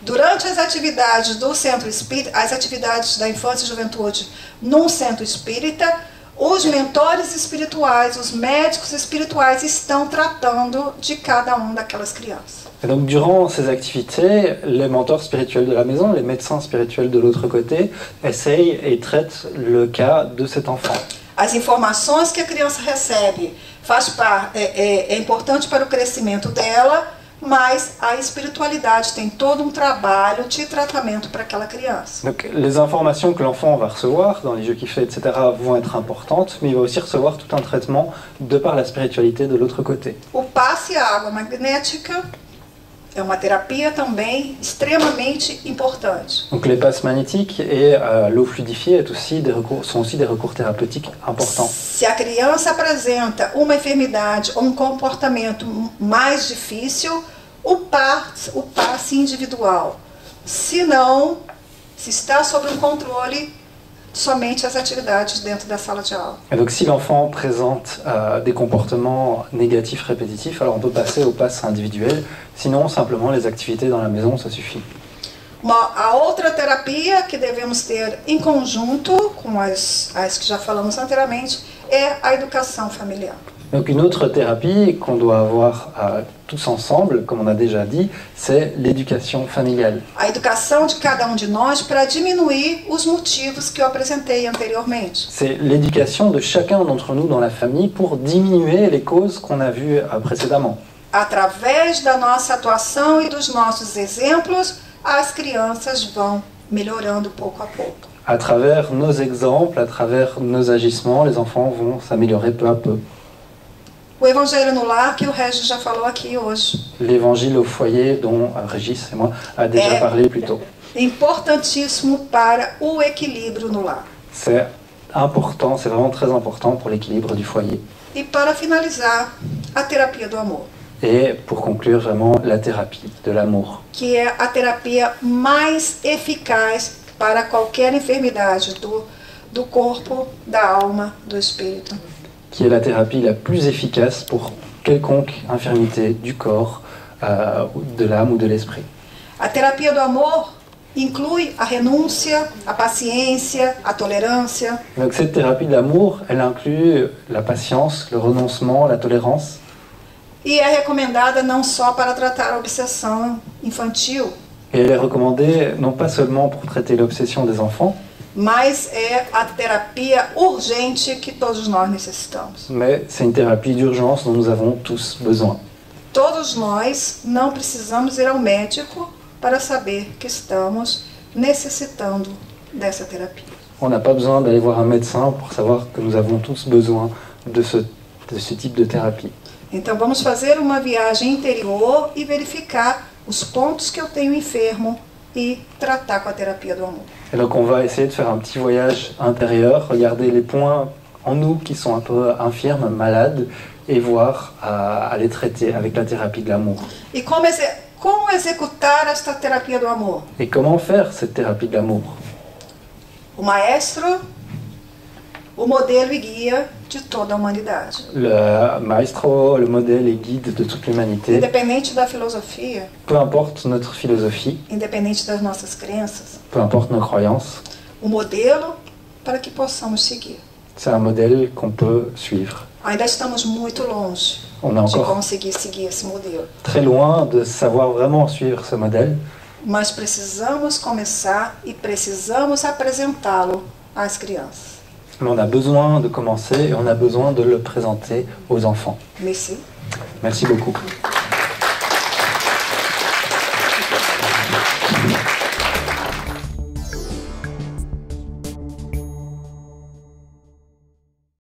Durante as atividades do centro espírita, as atividades da infância e juventude num centro espírita, os mentores espirituais, os médicos espirituais estão tratando de cada daquelas crianças. Et donc durant ces activités, les mentors spirituels de la maison, les médecins spirituels de l'autre côté, essayent et traitent le cas de cet enfant. As informações que a criança recebe é importante para o crescimento dela, mas a espiritualidade tem todo trabalho de tratamento para aquela criança. Donc les informations que l'enfant va recevoir dans les jeux qu'il fait, etc., vont être importantes, mais il va aussi recevoir tout un traitement de par la spiritualité de l'autre côté. O passe à água magnética é uma terapia também extremamente importante. Donc les passes magnétiques et l'eau fluidifiée sont aussi des recours thérapeutiques importants. Se a criança apresenta uma enfermidade ou comportamento mais difícil, o passe individual. Se não, se está sob controle, somente as atividades dentro da sala de aula. Et donc si l'enfant présente des comportements négatifs répétitifs, alors on peut passer aux passes individuelles, sinon simplement les activités dans la maison, ça suffit. A outra terapia que devemos ter em conjunto com as que já falamos anteriormente é a educação familiar. Donc une autre thérapie qu'on doit avoir tous ensemble, comme on a déjà dit, c'est l'éducation familiale. A educação de cada de nós para diminuir os motivos que eu apresentei anteriormente. C'est l'éducation de chacun d'entre nous dans la famille pour diminuer les causes qu'on a vues précédemment. Através da nossa atuação e dos nossos exemplos, as crianças vão melhorando pouco a pouco. À travers nos exemples, à travers nos agissements, les enfants vont s'améliorer peu à peu. O Evangelho no Lar, que o Régis já falou aqui hoje. L'évangile au foyer, dont Régis et moi a déjà parlé plus tôt. Importantíssimo para o equilíbrio no lar. C'est important, c'est vraiment très important pour l'équilibre du foyer. E para finalizar, a terapia do amor. Et pour conclure, vraiment la thérapie de l'amour. Que é a terapia mais eficaz para qualquer enfermidade do corpo, da alma, do espírito. Qui est la thérapie la plus efficace pour quelconque infirmité du corps, de l'âme ou de l'esprit. A terapia do amor inclui a renúncia, a paciência, a tolerância. Donc cette thérapie de l'amour, elle inclut la patience, le renoncement, la tolérance. E é recomendada não só para tratar a obsessão infantil, Et elle est recommandée non pas seulement pour traiter l'obsession des enfants, mas é a terapia urgente que todos nós necessitamos. mais c'est une thérapie d'urgence dont nous avons tous besoin. Todos nós não precisamos ir ao médico para saber que estamos necessitando dessa terapia. On n'a pas besoin d'aller voir un médecin pour savoir que nous avons tous besoin de ce type de thérapie. Então vamos fazer uma viagem interior e verificar os pontos que eu tenho enfermo e tratar com a terapia do amor. Et donc on va essayer de faire un petit voyage intérieur, regarder les points en nous qui sont un peu infirmes, malades, et voir à les traiter avec la thérapie de l'amour. E como executar esta terapia do amor? Et comment faire cette thérapie de l'amour? O maestro, o modelo e guia de toda a humanidade. Le maestro, le modèle et guide de toute l'humanité, Independente da filosofia, peu importe notre philosophie, independente das nossas crenças, peu importe nos croyances, o modelo para que possamos seguir. c'est un modèle qu'on peut suivre. Ainda estamos muito longe On est de encore conseguir seguir esse modelo, très loin de savoir vraiment suivre ce modèle, mas precisamos começar e precisamos apresentá-lo às crianças. mais on a besoin de commencer et on a besoin de le présenter aux enfants. Merci. Merci beaucoup.